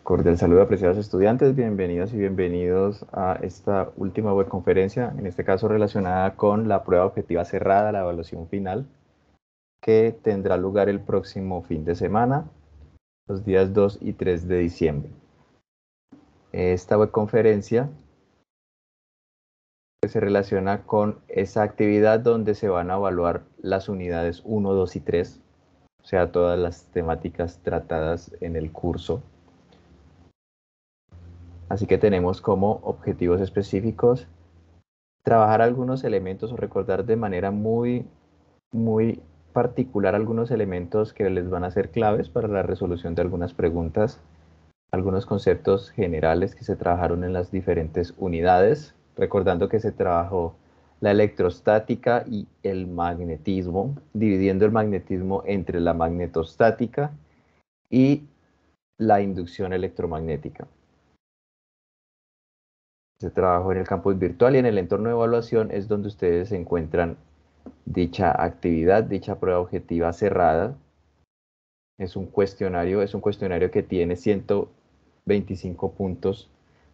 Cordial saludo, apreciados estudiantes, bienvenidos y bienvenidos a esta última webconferencia, en este caso relacionada con la prueba objetiva cerrada, la evaluación final, que tendrá lugar el próximo fin de semana, los días 2 y 3 de diciembre. Esta webconferencia se relaciona con esa actividad donde se van a evaluar las unidades 1, 2 y 3, o sea, todas las temáticas tratadas en el curso. Así que tenemos como objetivos específicos trabajar algunos elementos o recordar de manera muy particular algunos elementos que les van a ser claves para la resolución de algunas preguntas, algunos conceptos generales que se trabajaron en las diferentes unidades, recordando que se trabajó la electrostática y el magnetismo, dividiendo el magnetismo entre la magnetostática y la inducción electromagnética. Se trabajó en el campus virtual y en el entorno de evaluación es donde ustedes se encuentran dicha actividad, dicha prueba objetiva cerrada. Es un cuestionario que tiene 125 puntos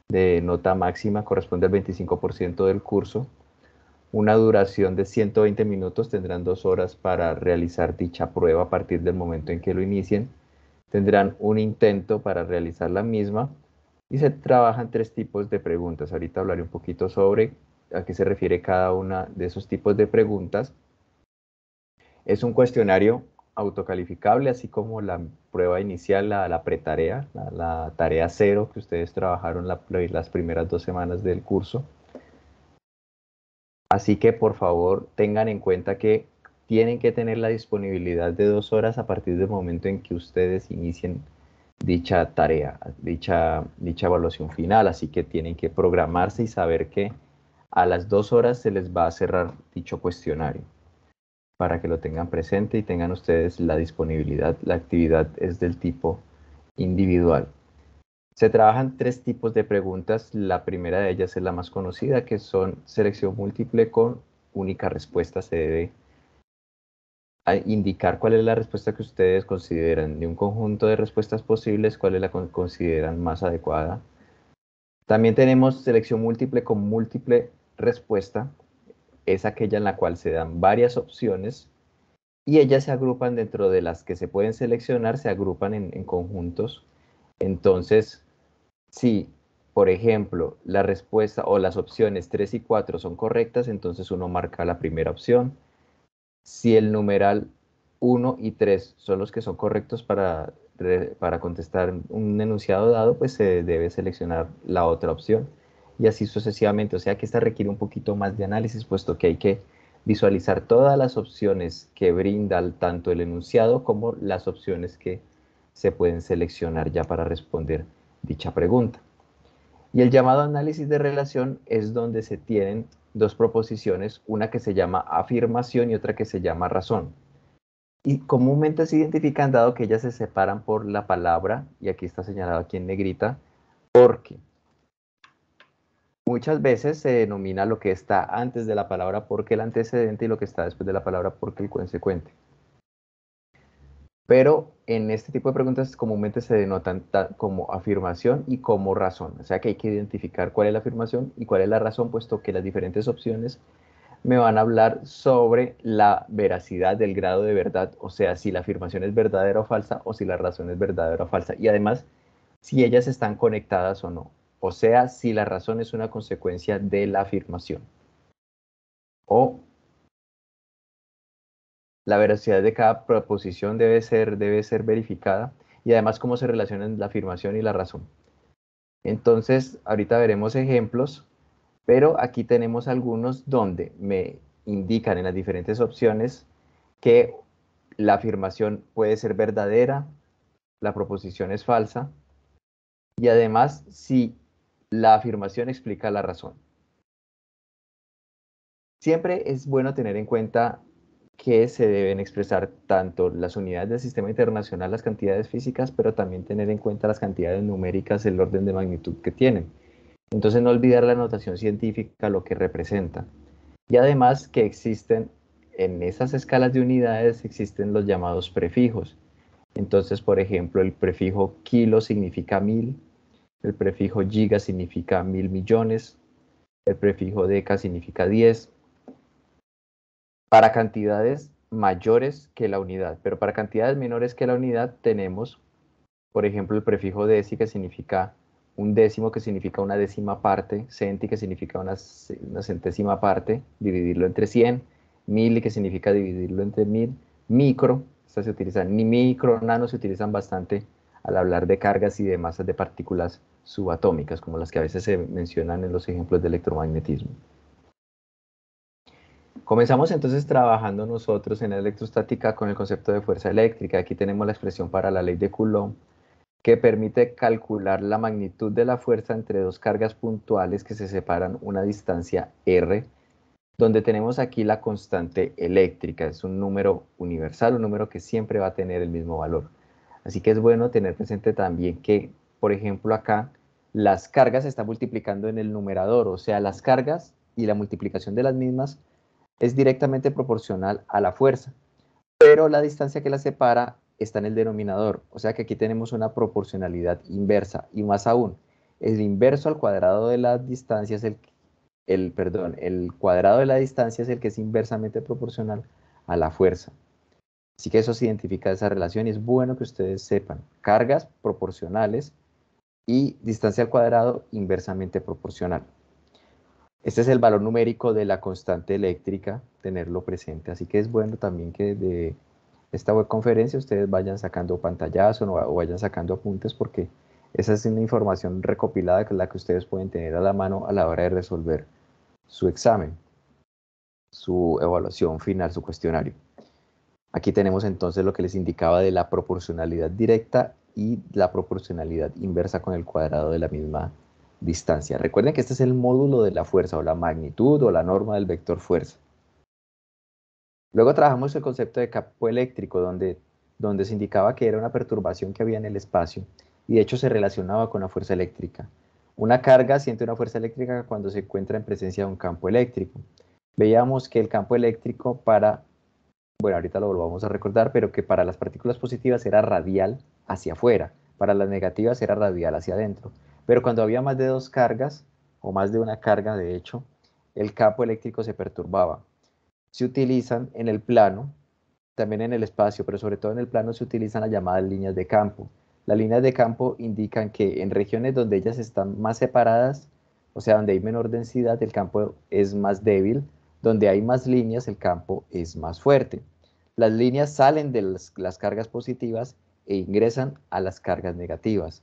de nota máxima, corresponde al 25% del curso. Una duración de 120 minutos, tendrán 2 horas para realizar dicha prueba a partir del momento en que lo inicien. Tendrán un intento para realizar la misma y se trabajan 3 tipos de preguntas. Ahorita hablaré un poquito sobre a qué se refiere cada una de esos tipos de preguntas. Es un cuestionario autocalificable, así como la prueba inicial, la pretarea, la tarea cero que ustedes trabajaron las primeras 2 semanas del curso. Así que por favor tengan en cuenta que tienen que tener la disponibilidad de 2 horas a partir del momento en que ustedes inicien dicha tarea, dicha evaluación final. Así que tienen que programarse y saber que a las 2 horas se les va a cerrar dicho cuestionario, para que lo tengan presente y tengan ustedes la disponibilidad. La actividad es del tipo individual. Se trabajan 3 tipos de preguntas. La primera de ellas es la más conocida, que son selección múltiple con única respuesta. Se debe indicar cuál es la respuesta que ustedes consideran. De un conjunto de respuestas posibles, cuál es la que consideran más adecuada. También tenemos selección múltiple con múltiple respuesta. Es aquella en la cual se dan varias opciones y ellas se agrupan dentro de las que se pueden seleccionar, se agrupan en conjuntos. Entonces, si, por ejemplo, la respuesta o las opciones 3 y 4 son correctas, entonces uno marca la primera opción. Si el numeral 1 y 3 son los que son correctos para contestar un enunciado dado, pues se debe seleccionar la otra opción. Y así sucesivamente. O sea que esta requiere un poquito más de análisis, puesto que hay que visualizar todas las opciones que brinda tanto el enunciado como las opciones que se pueden seleccionar ya para responder dicha pregunta. Y el llamado análisis de relación es donde se tienen 2 proposiciones, una que se llama afirmación y otra que se llama razón. Y comúnmente se identifican dado que ellas se separan por la palabra, y aquí está señalado aquí en negrita, porque muchas veces se denomina lo que está antes de la palabra porque el antecedente y lo que está después de la palabra porque el consecuente. Pero en este tipo de preguntas comúnmente se denotan como afirmación y como razón. O sea que hay que identificar cuál es la afirmación y cuál es la razón, puesto que las diferentes opciones me van a hablar sobre la veracidad del grado de verdad, o sea, si la afirmación es verdadera o falsa, o si la razón es verdadera o falsa. Y además, si ellas están conectadas o no. O sea, si la razón es una consecuencia de la afirmación. O la veracidad de cada proposición debe ser verificada. Y además, cómo se relacionan la afirmación y la razón. Entonces, ahorita veremos ejemplos, pero aquí tenemos algunos donde me indican en las diferentes opciones que la afirmación puede ser verdadera, la proposición es falsa, y además si la afirmación explica la razón. Siempre es bueno tener en cuenta que se deben expresar tanto las unidades del sistema internacional, las cantidades físicas, pero también tener en cuenta las cantidades numéricas, el orden de magnitud que tienen. Entonces no olvidar la notación científica, lo que representa. Y además que existen en esas escalas de unidades, existen los llamados prefijos. Entonces, por ejemplo, el prefijo kilo significa 1000, el prefijo giga significa 1000 millones, el prefijo deca significa 10, para cantidades mayores que la unidad, pero para cantidades menores que la unidad tenemos, por ejemplo, el prefijo deci, que significa un décimo, que significa una décima parte, centi, que significa una centésima parte, dividirlo entre 100, mili, que significa dividirlo entre 1000, micro, estas se utilizan, ni micro, nano se utilizan bastante al hablar de cargas y de masas de partículas subatómicas, como las que a veces se mencionan en los ejemplos de electromagnetismo. Comenzamos entonces trabajando nosotros en la electrostática con el concepto de fuerza eléctrica. Aquí tenemos la expresión para la ley de Coulomb, que permite calcular la magnitud de la fuerza entre dos cargas puntuales que se separan una distancia r, donde tenemos aquí la constante eléctrica. Es un número universal, un número que siempre va a tener el mismo valor. Así que es bueno tener presente también que, por ejemplo, acá las cargas se están multiplicando en el numerador, o sea, las cargas y la multiplicación de las mismas es directamente proporcional a la fuerza, pero la distancia que la separa está en el denominador, o sea que aquí tenemos una proporcionalidad inversa, y más aún, el inverso al cuadrado de la distancia es el cuadrado de la distancia es el que es inversamente proporcional a la fuerza. Así que eso se identifica esa relación y es bueno que ustedes sepan, cargas proporcionales y distancia al cuadrado inversamente proporcional. Este es el valor numérico de la constante eléctrica, tenerlo presente. Así que es bueno también que de esta webconferencia ustedes vayan sacando pantallazos o vayan sacando apuntes, porque esa es una información recopilada que es la que ustedes pueden tener a la mano a la hora de resolver su examen, su evaluación final, su cuestionario. Aquí tenemos entonces lo que les indicaba de la proporcionalidad directa y la proporcionalidad inversa con el cuadrado de la misma distancia. Recuerden que este es el módulo de la fuerza, o la magnitud o la norma del vector fuerza. Luego trabajamos el concepto de campo eléctrico, donde se indicaba que era una perturbación que había en el espacio y de hecho se relacionaba con la fuerza eléctrica. Una carga siente una fuerza eléctrica cuando se encuentra en presencia de un campo eléctrico. Veíamos que el campo eléctrico bueno, ahorita lo volvamos a recordar, pero que para las partículas positivas era radial hacia afuera, para las negativas era radial hacia adentro. Pero cuando había más de dos cargas, o más de una carga de hecho, el campo eléctrico se perturbaba. Se utilizan en el plano, también en el espacio, pero sobre todo en el plano se utilizan las llamadas líneas de campo. Las líneas de campo indican que en regiones donde ellas están más separadas, o sea, donde hay menor densidad, el campo es más débil, donde hay más líneas, el campo es más fuerte. Las líneas salen de las cargas positivas e ingresan a las cargas negativas.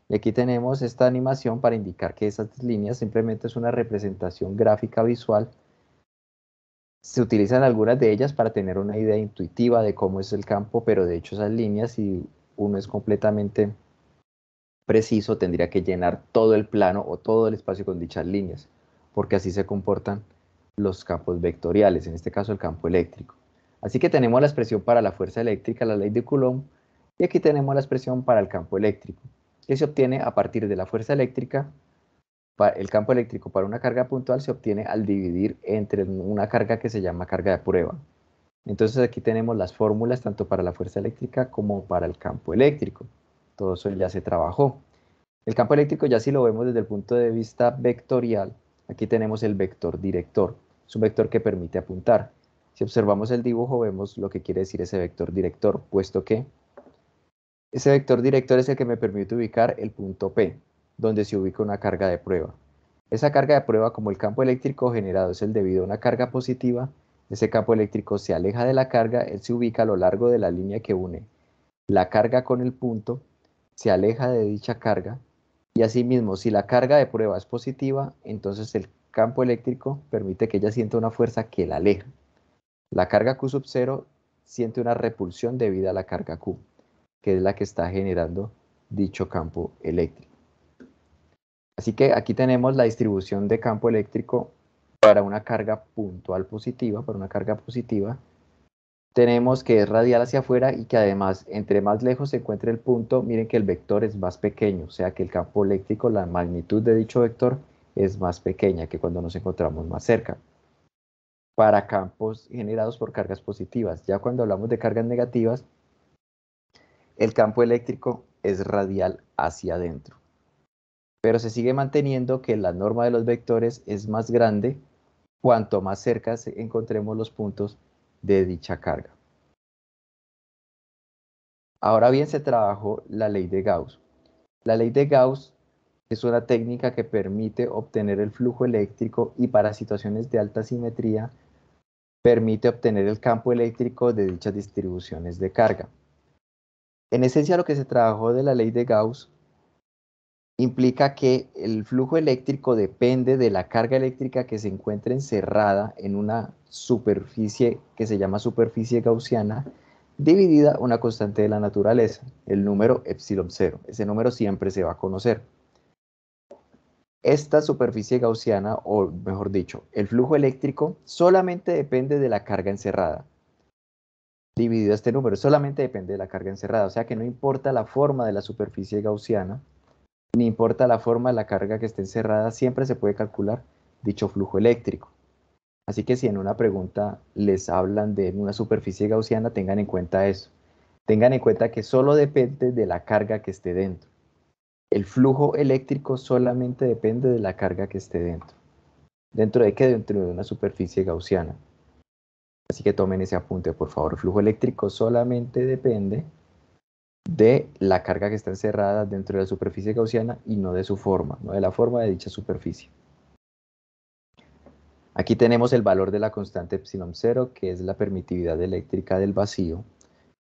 Y aquí tenemos esta animación para indicar que esas líneas simplemente es una representación gráfica visual. Se utilizan algunas de ellas para tener una idea intuitiva de cómo es el campo, pero de hecho esas líneas, si uno es completamente preciso, tendría que llenar todo el plano o todo el espacio con dichas líneas, porque así se comportan los campos vectoriales, en este caso el campo eléctrico. Así que tenemos la expresión para la fuerza eléctrica, la ley de Coulomb, y aquí tenemos la expresión para el campo eléctrico, que se obtiene a partir de la fuerza eléctrica. El campo eléctrico para una carga puntual se obtiene al dividir entre una carga que se llama carga de prueba. Entonces aquí tenemos las fórmulas tanto para la fuerza eléctrica como para el campo eléctrico. Todo eso ya se trabajó. El campo eléctrico, ya si lo vemos desde el punto de vista vectorial, aquí tenemos el vector director. Es un vector que permite apuntar. Si observamos el dibujo vemos lo que quiere decir ese vector director, puesto que ese vector director es el que me permite ubicar el punto P, donde se ubica una carga de prueba. Esa carga de prueba, como el campo eléctrico generado es el debido a una carga positiva, ese campo eléctrico se aleja de la carga, él se ubica a lo largo de la línea que une la carga con el punto, se aleja de dicha carga, y asimismo, si la carga de prueba es positiva, entonces el campo eléctrico permite que ella sienta una fuerza que la aleja. La carga Q sub 0 siente una repulsión debido a la carga Q, que es la que está generando dicho campo eléctrico. Así que aquí tenemos la distribución de campo eléctrico para una carga puntual positiva, para una carga positiva. Tenemos que es radial hacia afuera y que además, entre más lejos se encuentre el punto, miren que el vector es más pequeño, o sea que el campo eléctrico, la magnitud de dicho vector es más pequeña que cuando nos encontramos más cerca. Para campos generados por cargas positivas, ya cuando hablamos de cargas negativas, el campo eléctrico es radial hacia adentro. Pero se sigue manteniendo que la norma de los vectores es más grande cuanto más cerca encontremos los puntos de dicha carga. Ahora bien, se trabajó la ley de Gauss. La ley de Gauss es una técnica que permite obtener el flujo eléctrico y para situaciones de alta simetría permite obtener el campo eléctrico de dichas distribuciones de carga. En esencia, lo que se trabajó de la ley de Gauss implica que el flujo eléctrico depende de la carga eléctrica que se encuentre encerrada en una superficie que se llama superficie gaussiana, dividida una constante de la naturaleza, el número epsilon 0. Ese número siempre se va a conocer. Esta superficie gaussiana, o mejor dicho, el flujo eléctrico solamente depende de la carga encerrada. Dividido este número, solamente depende de la carga encerrada, o sea que no importa la forma de la superficie gaussiana, ni importa la forma de la carga que esté encerrada, siempre se puede calcular dicho flujo eléctrico. Así que si en una pregunta les hablan de una superficie gaussiana, tengan en cuenta eso. Tengan en cuenta que solo depende de la carga que esté dentro. El flujo eléctrico solamente depende de la carga que esté dentro. ¿Dentro de qué? Dentro de una superficie gaussiana. Así que tomen ese apunte, por favor. El flujo eléctrico solamente depende de la carga que está encerrada dentro de la superficie gaussiana y no de su forma, no de la forma de dicha superficie. Aquí tenemos el valor de la constante epsilon 0, que es la permitividad eléctrica del vacío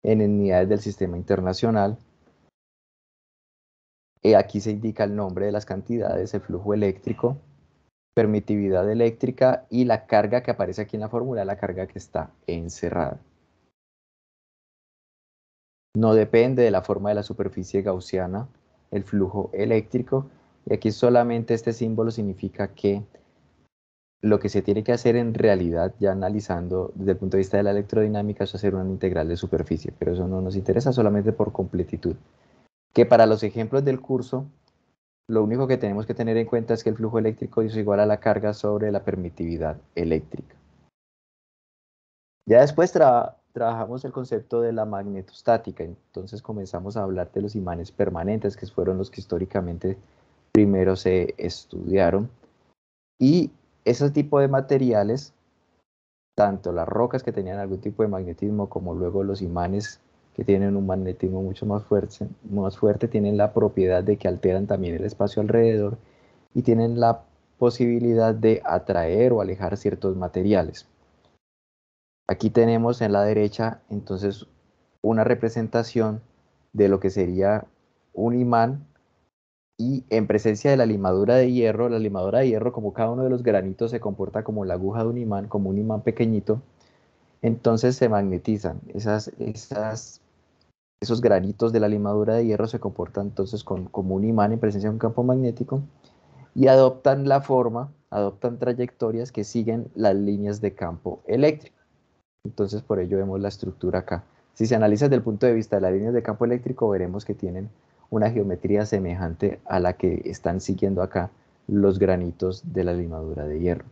en unidades del sistema internacional. Aquí se indica el nombre de las cantidades, el flujo eléctrico, permitividad eléctrica y la carga que aparece aquí en la fórmula, la carga que está encerrada. No depende de la forma de la superficie gaussiana el flujo eléctrico, y aquí solamente este símbolo significa que lo que se tiene que hacer en realidad, ya analizando desde el punto de vista de la electrodinámica, es hacer una integral de superficie, pero eso no nos interesa, solamente por completitud. Que para los ejemplos del curso, lo único que tenemos que tener en cuenta es que el flujo eléctrico es igual a la carga sobre la permitividad eléctrica. Ya después trabajamos el concepto de la magnetostática, entonces comenzamos a hablar de los imanes permanentes, que fueron los que históricamente primero se estudiaron. Y ese tipo de materiales, tanto las rocas que tenían algún tipo de magnetismo como luego los imanes que tienen un magnetismo mucho más fuerte, tienen la propiedad de que alteran también el espacio alrededor y tienen la posibilidad de atraer o alejar ciertos materiales. Aquí tenemos en la derecha entonces una representación de lo que sería un imán, y en presencia de la limadura de hierro, la limadura de hierro, como cada uno de los granitos se comporta como la aguja de un imán, como un imán pequeñito, entonces se magnetizan. Esos granitos de la limadura de hierro se comportan entonces como un imán en presencia de un campo magnético y adoptan la forma, adoptan trayectorias que siguen las líneas de campo eléctrico. Entonces por ello vemos la estructura acá. Si se analiza desde el punto de vista de las líneas de campo eléctrico, veremos que tienen una geometría semejante a la que están siguiendo acá los granitos de la limadura de hierro.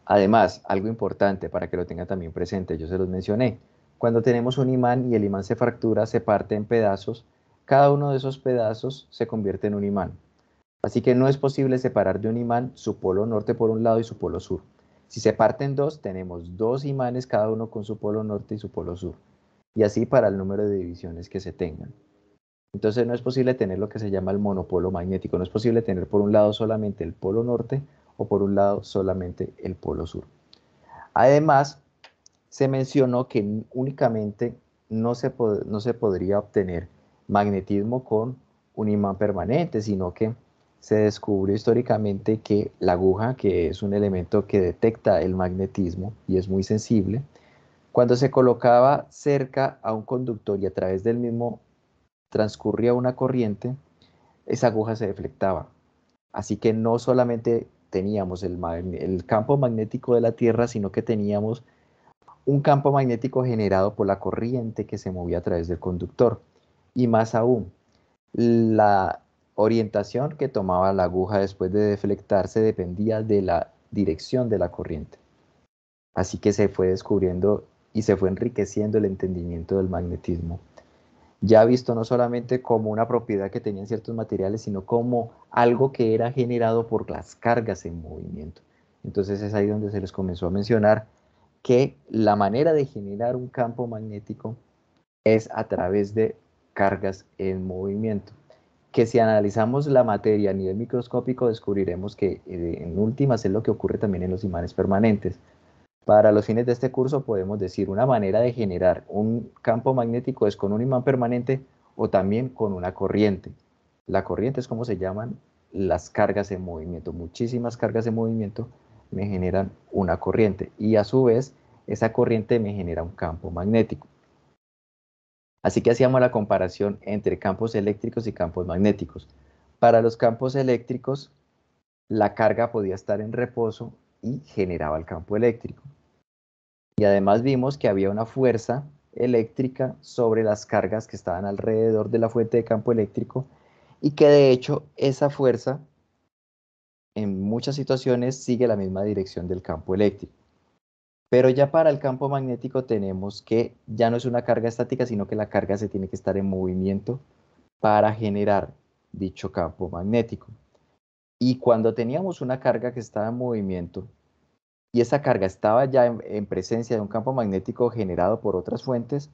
Además, algo importante para que lo tengan también presente, yo se los mencioné, cuando tenemos un imán y el imán se fractura, se parte en pedazos, cada uno de esos pedazos se convierte en un imán. Así que no es posible separar de un imán su polo norte por un lado y su polo sur. Si se parten dos, tenemos dos imanes, cada uno con su polo norte y su polo sur. Y así para el número de divisiones que se tengan. Entonces no es posible tener lo que se llama el monopolo magnético. No es posible tener por un lado solamente el polo norte o por un lado solamente el polo sur. Además, se mencionó que únicamente no se podría obtener magnetismo con un imán permanente, sino que se descubrió históricamente que la aguja, que es un elemento que detecta el magnetismo y es muy sensible, cuando se colocaba cerca a un conductor y a través del mismo transcurría una corriente, esa aguja se deflectaba. Así que no solamente teníamos el campo magnético de la Tierra, sino que teníamos un campo magnético generado por la corriente que se movía a través del conductor. Y más aún, la orientación que tomaba la aguja después de deflectarse dependía de la dirección de la corriente. Así que se fue descubriendo y se fue enriqueciendo el entendimiento del magnetismo ya visto no solamente como una propiedad que tenían ciertos materiales, sino como algo que era generado por las cargas en movimiento. Entonces es ahí donde se les comenzó a mencionar que la manera de generar un campo magnético es a través de cargas en movimiento. Que si analizamos la materia a nivel microscópico, descubriremos que en últimas es lo que ocurre también en los imanes permanentes. Para los fines de este curso podemos decir una manera de generar un campo magnético es con un imán permanente o también con una corriente. La corriente es como se llaman las cargas en movimiento. Muchísimas cargas en movimiento me generan una corriente y a su vez esa corriente me genera un campo magnético. Así que hacíamos la comparación entre campos eléctricos y campos magnéticos. Para los campos eléctricos, la carga podía estar en reposo y generaba el campo eléctrico. Y además vimos que había una fuerza eléctrica sobre las cargas que estaban alrededor de la fuente de campo eléctrico y que de hecho esa fuerza en muchas situaciones sigue la misma dirección del campo eléctrico. Pero ya para el campo magnético tenemos que ya no es una carga estática, sino que la carga se tiene que estar en movimiento para generar dicho campo magnético. Y cuando teníamos una carga que estaba en movimiento y esa carga estaba ya en presencia de un campo magnético generado por otras fuentes,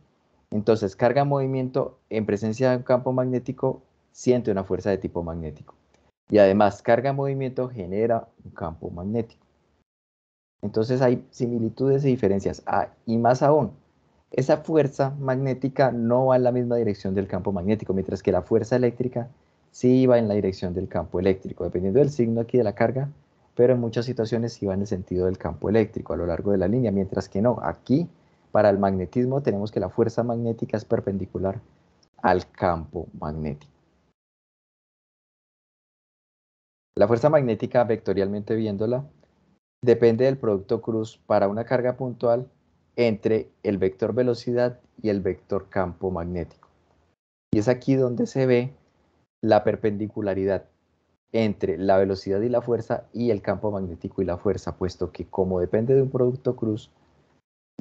entonces carga en movimiento en presencia de un campo magnético siente una fuerza de tipo magnético. Y además carga en movimiento genera un campo magnético. Entonces hay similitudes y diferencias. Y más aún, esa fuerza magnética no va en la misma dirección del campo magnético, mientras que la fuerza eléctrica sí va en la dirección del campo eléctrico, dependiendo del signo aquí de la carga, pero en muchas situaciones sí va en el sentido del campo eléctrico a lo largo de la línea, mientras que no, aquí para el magnetismo tenemos que la fuerza magnética es perpendicular al campo magnético. La fuerza magnética, vectorialmente viéndola, depende del producto cruz para una carga puntual entre el vector velocidad y el vector campo magnético. Y es aquí donde se ve la perpendicularidad entre la velocidad y la fuerza y el campo magnético y la fuerza, puesto que como depende de un producto cruz,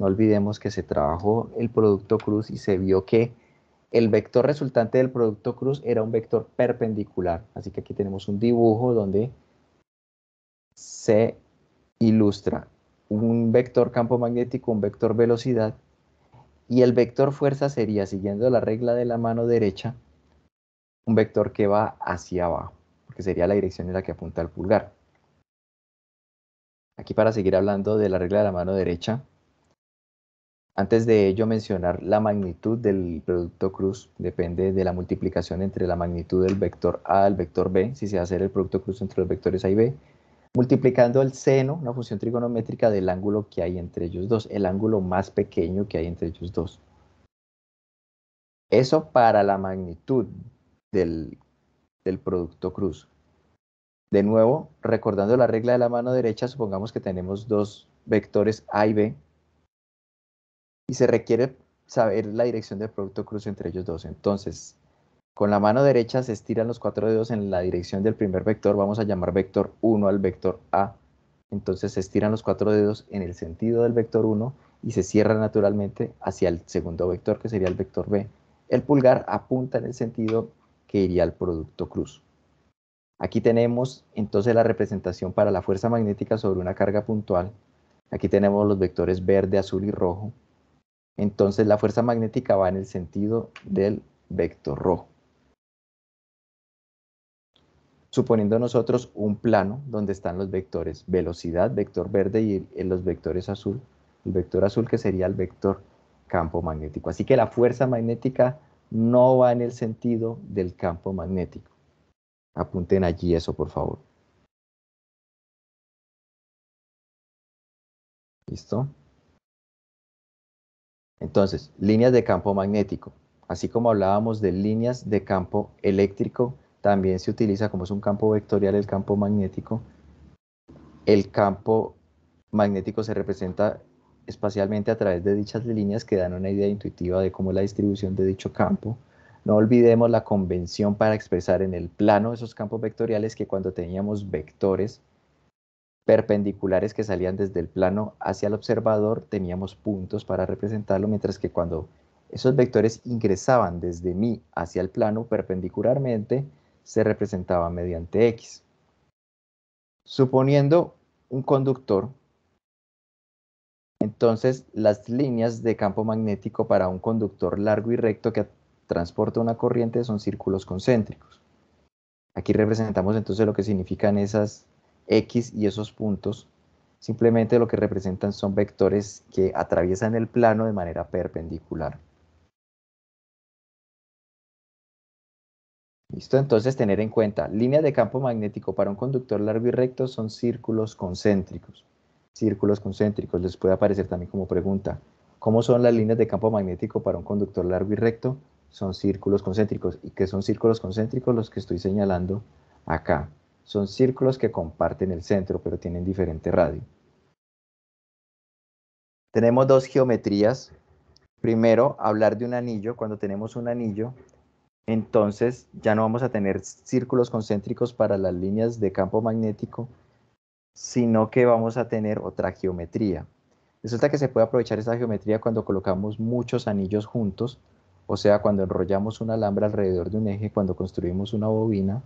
no olvidemos que se trabajó el producto cruz y se vio que el vector resultante del producto cruz era un vector perpendicular. Así que aquí tenemos un dibujo donde se ilustra un vector campo magnético, un vector velocidad, y el vector fuerza sería, siguiendo la regla de la mano derecha, un vector que va hacia abajo, porque sería la dirección en la que apunta el pulgar. Aquí para seguir hablando de la regla de la mano derecha, antes de ello mencionar la magnitud del producto cruz, depende de la multiplicación entre la magnitud del vector A al vector B, si se hace el producto cruz entre los vectores A y B, multiplicando el seno, una función trigonométrica del ángulo que hay entre ellos dos, el ángulo más pequeño que hay entre ellos dos. Eso para la magnitud del, del producto cruz. De nuevo, recordando la regla de la mano derecha, supongamos que tenemos dos vectores A y B y se requiere saber la dirección del producto cruz entre ellos dos. Entonces, con la mano derecha se estiran los 4 dedos en la dirección del primer vector, vamos a llamar vector 1 al vector A. Entonces se estiran los 4 dedos en el sentido del vector 1 y se cierra naturalmente hacia el segundo vector, que sería el vector B. El pulgar apunta en el sentido que iría al producto cruz. Aquí tenemos entonces la representación para la fuerza magnética sobre una carga puntual. Aquí tenemos los vectores verde, azul y rojo. Entonces la fuerza magnética va en el sentido del vector rojo. Suponiendo nosotros un plano donde están los vectores velocidad, vector verde y los vectores azul, el vector azul que sería el vector campo magnético. Así que la fuerza magnética no va en el sentido del campo magnético. Apunten allí eso, por favor. ¿Listo? Entonces, líneas de campo magnético. Así como hablábamos de líneas de campo eléctrico, también se utiliza como es un campo vectorial el campo magnético. El campo magnético se representa espacialmente a través de dichas líneas que dan una idea intuitiva de cómo es la distribución de dicho campo. No olvidemos la convención para expresar en el plano esos campos vectoriales, que cuando teníamos vectores perpendiculares que salían desde el plano hacia el observador teníamos puntos para representarlo, mientras que cuando Esos vectores ingresaban desde mí hacia el plano perpendicularmente, se representaban mediante X. Suponiendo un conductor, entonces las líneas de campo magnético para un conductor largo y recto que transporta una corriente son círculos concéntricos. Aquí representamos entonces lo que significan esas X y esos puntos. Simplemente lo que representan son vectores que atraviesan el plano de manera perpendicular. ¿Listo? Entonces tener en cuenta, líneas de campo magnético para un conductor largo y recto son círculos concéntricos. Círculos concéntricos, les puede aparecer también como pregunta. ¿Cómo son las líneas de campo magnético para un conductor largo y recto? Son círculos concéntricos. ¿Y qué son círculos concéntricos? Los que estoy señalando acá. Son círculos que comparten el centro, pero tienen diferente radio. Tenemos dos geometrías. Primero, hablar de un anillo. Cuando tenemos un anillo, entonces ya no vamos a tener círculos concéntricos para las líneas de campo magnético, sino que vamos a tener otra geometría. Resulta que se puede aprovechar esa geometría cuando colocamos muchos anillos juntos, o sea, cuando enrollamos un alambre alrededor de un eje, cuando construimos una bobina.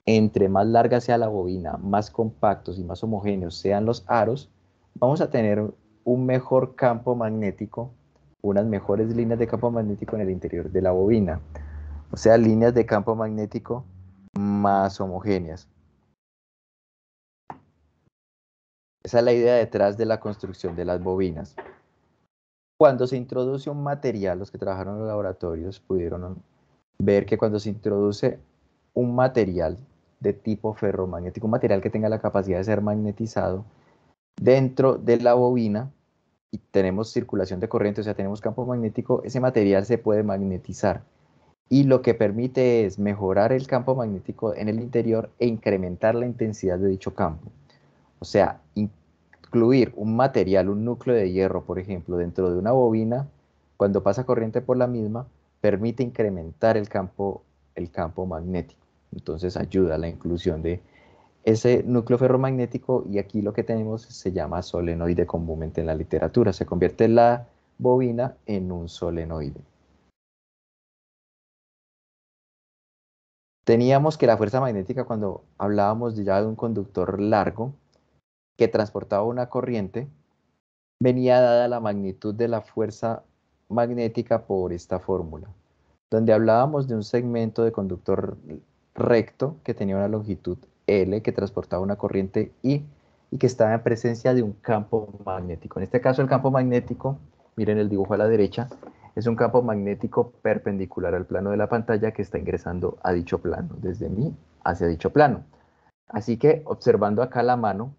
Entre más larga sea la bobina, más compactos y más homogéneos sean los aros, vamos a tener un mejor campo magnético, unas mejores líneas de campo magnético en el interior de la bobina. O sea, líneas de campo magnético más homogéneas. Esa es la idea detrás de la construcción de las bobinas. Cuando se introduce un material, los que trabajaron en los laboratorios pudieron ver que cuando se introduce un material de tipo ferromagnético, un material que tenga la capacidad de ser magnetizado, dentro de la bobina, y tenemos circulación de corriente, o sea, tenemos campo magnético, ese material se puede magnetizar. Y lo que permite es mejorar el campo magnético en el interior e incrementar la intensidad de dicho campo. O sea, incluir un material, un núcleo de hierro, por ejemplo, dentro de una bobina, cuando pasa corriente por la misma, permite incrementar el campo magnético. Entonces ayuda a la inclusión de ese núcleo ferromagnético, y aquí lo que tenemos se llama solenoide comúnmente en la literatura. Se convierte la bobina en un solenoide. Teníamos que la fuerza magnética, cuando hablábamos ya de un conductor largo que transportaba una corriente, venía dada la magnitud de la fuerza magnética por esta fórmula, donde hablábamos de un segmento de conductor recto que tenía una longitud L, que transportaba una corriente I y que estaba en presencia de un campo magnético. En este caso, el campo magnético, miren el dibujo a la derecha, es un campo magnético perpendicular al plano de la pantalla que está ingresando a dicho plano, desde mí hacia dicho plano. Así que, observando acá la mano,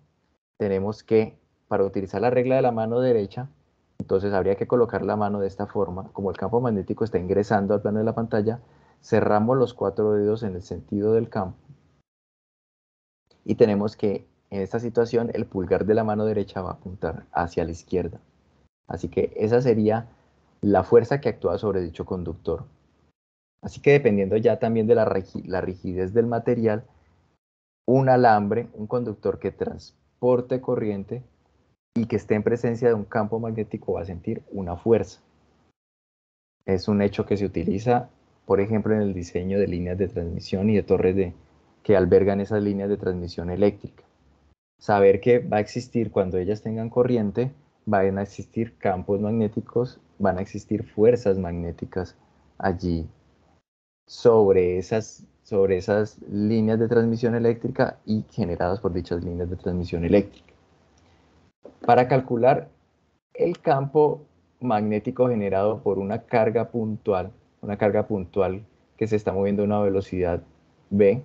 tenemos que, para utilizar la regla de la mano derecha, entonces habría que colocar la mano de esta forma. Como el campo magnético está ingresando al plano de la pantalla, cerramos los 4 dedos en el sentido del campo y tenemos que, en esta situación, el pulgar de la mano derecha va a apuntar hacia la izquierda. Así que esa sería la fuerza que actúa sobre dicho conductor. Así que, dependiendo ya también de la rigidez del material, un alambre, un conductor que transporte corriente y que esté en presencia de un campo magnético, va a sentir una fuerza. Es un hecho que se utiliza, por ejemplo, en el diseño de líneas de transmisión y de torres que albergan esas líneas de transmisión eléctrica. Saber que va a existir, cuando ellas tengan corriente, van a existir campos magnéticos, van a existir fuerzas magnéticas allí sobre esas líneas de transmisión eléctrica y generadas por dichas líneas de transmisión eléctrica. Para calcular el campo magnético generado por una carga puntual que se está moviendo a una velocidad v,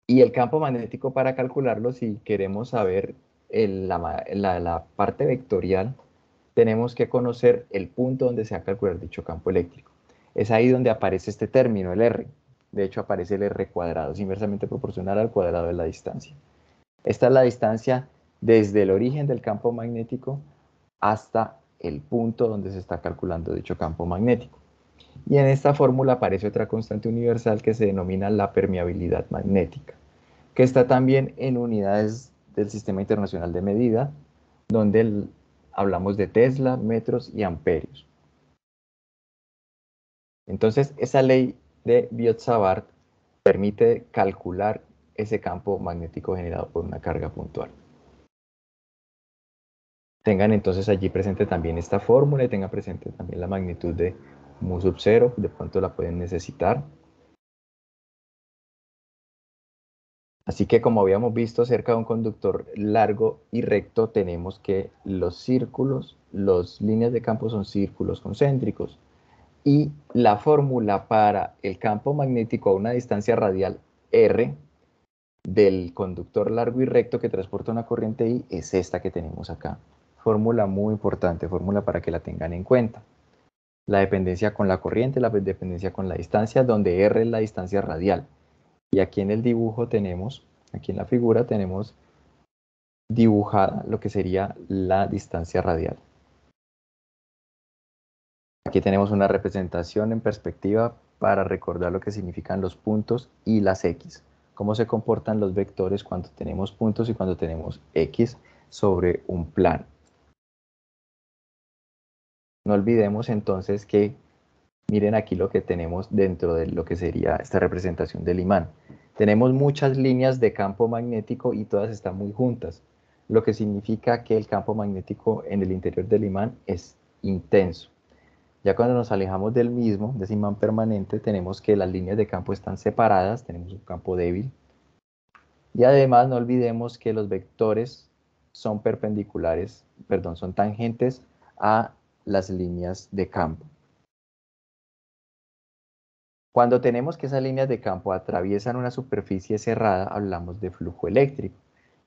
y el campo magnético, para calcularlo, si queremos saber la parte vectorial, tenemos que conocer el punto donde se va a calcular dicho campo eléctrico. Es ahí donde aparece este término, el R. De hecho, aparece el R cuadrado, es inversamente proporcional al cuadrado de la distancia. Esta es la distancia desde el origen del campo magnético hasta el punto donde se está calculando dicho campo magnético. Y en esta fórmula aparece otra constante universal que se denomina la permeabilidad magnética, que está también en unidades del Sistema Internacional de Medida, donde hablamos de Tesla, metros y amperios. Entonces, esa ley de Biot-Savart permite calcular ese campo magnético generado por una carga puntual. Tengan entonces allí presente también esta fórmula y tengan presente también la magnitud de mu sub 0, de pronto la pueden necesitar. Así que como habíamos visto cerca de un conductor largo y recto, tenemos que los círculos, las líneas de campo son círculos concéntricos. Y la fórmula para el campo magnético a una distancia radial R del conductor largo y recto que transporta una corriente I es esta que tenemos acá. Fórmula muy importante, fórmula para que la tengan en cuenta. La dependencia con la corriente, la dependencia con la distancia, donde R es la distancia radial. Y aquí en el dibujo tenemos, aquí en la figura tenemos dibujada lo que sería la distancia radial. Aquí tenemos una representación en perspectiva para recordar lo que significan los puntos y las X. Cómo se comportan los vectores cuando tenemos puntos y cuando tenemos X sobre un plano. No olvidemos entonces que miren aquí lo que tenemos dentro de lo que sería esta representación del imán. Tenemos muchas líneas de campo magnético y todas están muy juntas, lo que significa que el campo magnético en el interior del imán es intenso. Ya cuando nos alejamos del mismo, de ese imán permanente, tenemos que las líneas de campo están separadas, tenemos un campo débil. Y además no olvidemos que los vectores son perpendiculares, perdón, son tangentes a las líneas de campo. Cuando tenemos que esas líneas de campo atraviesan una superficie cerrada, hablamos de flujo eléctrico.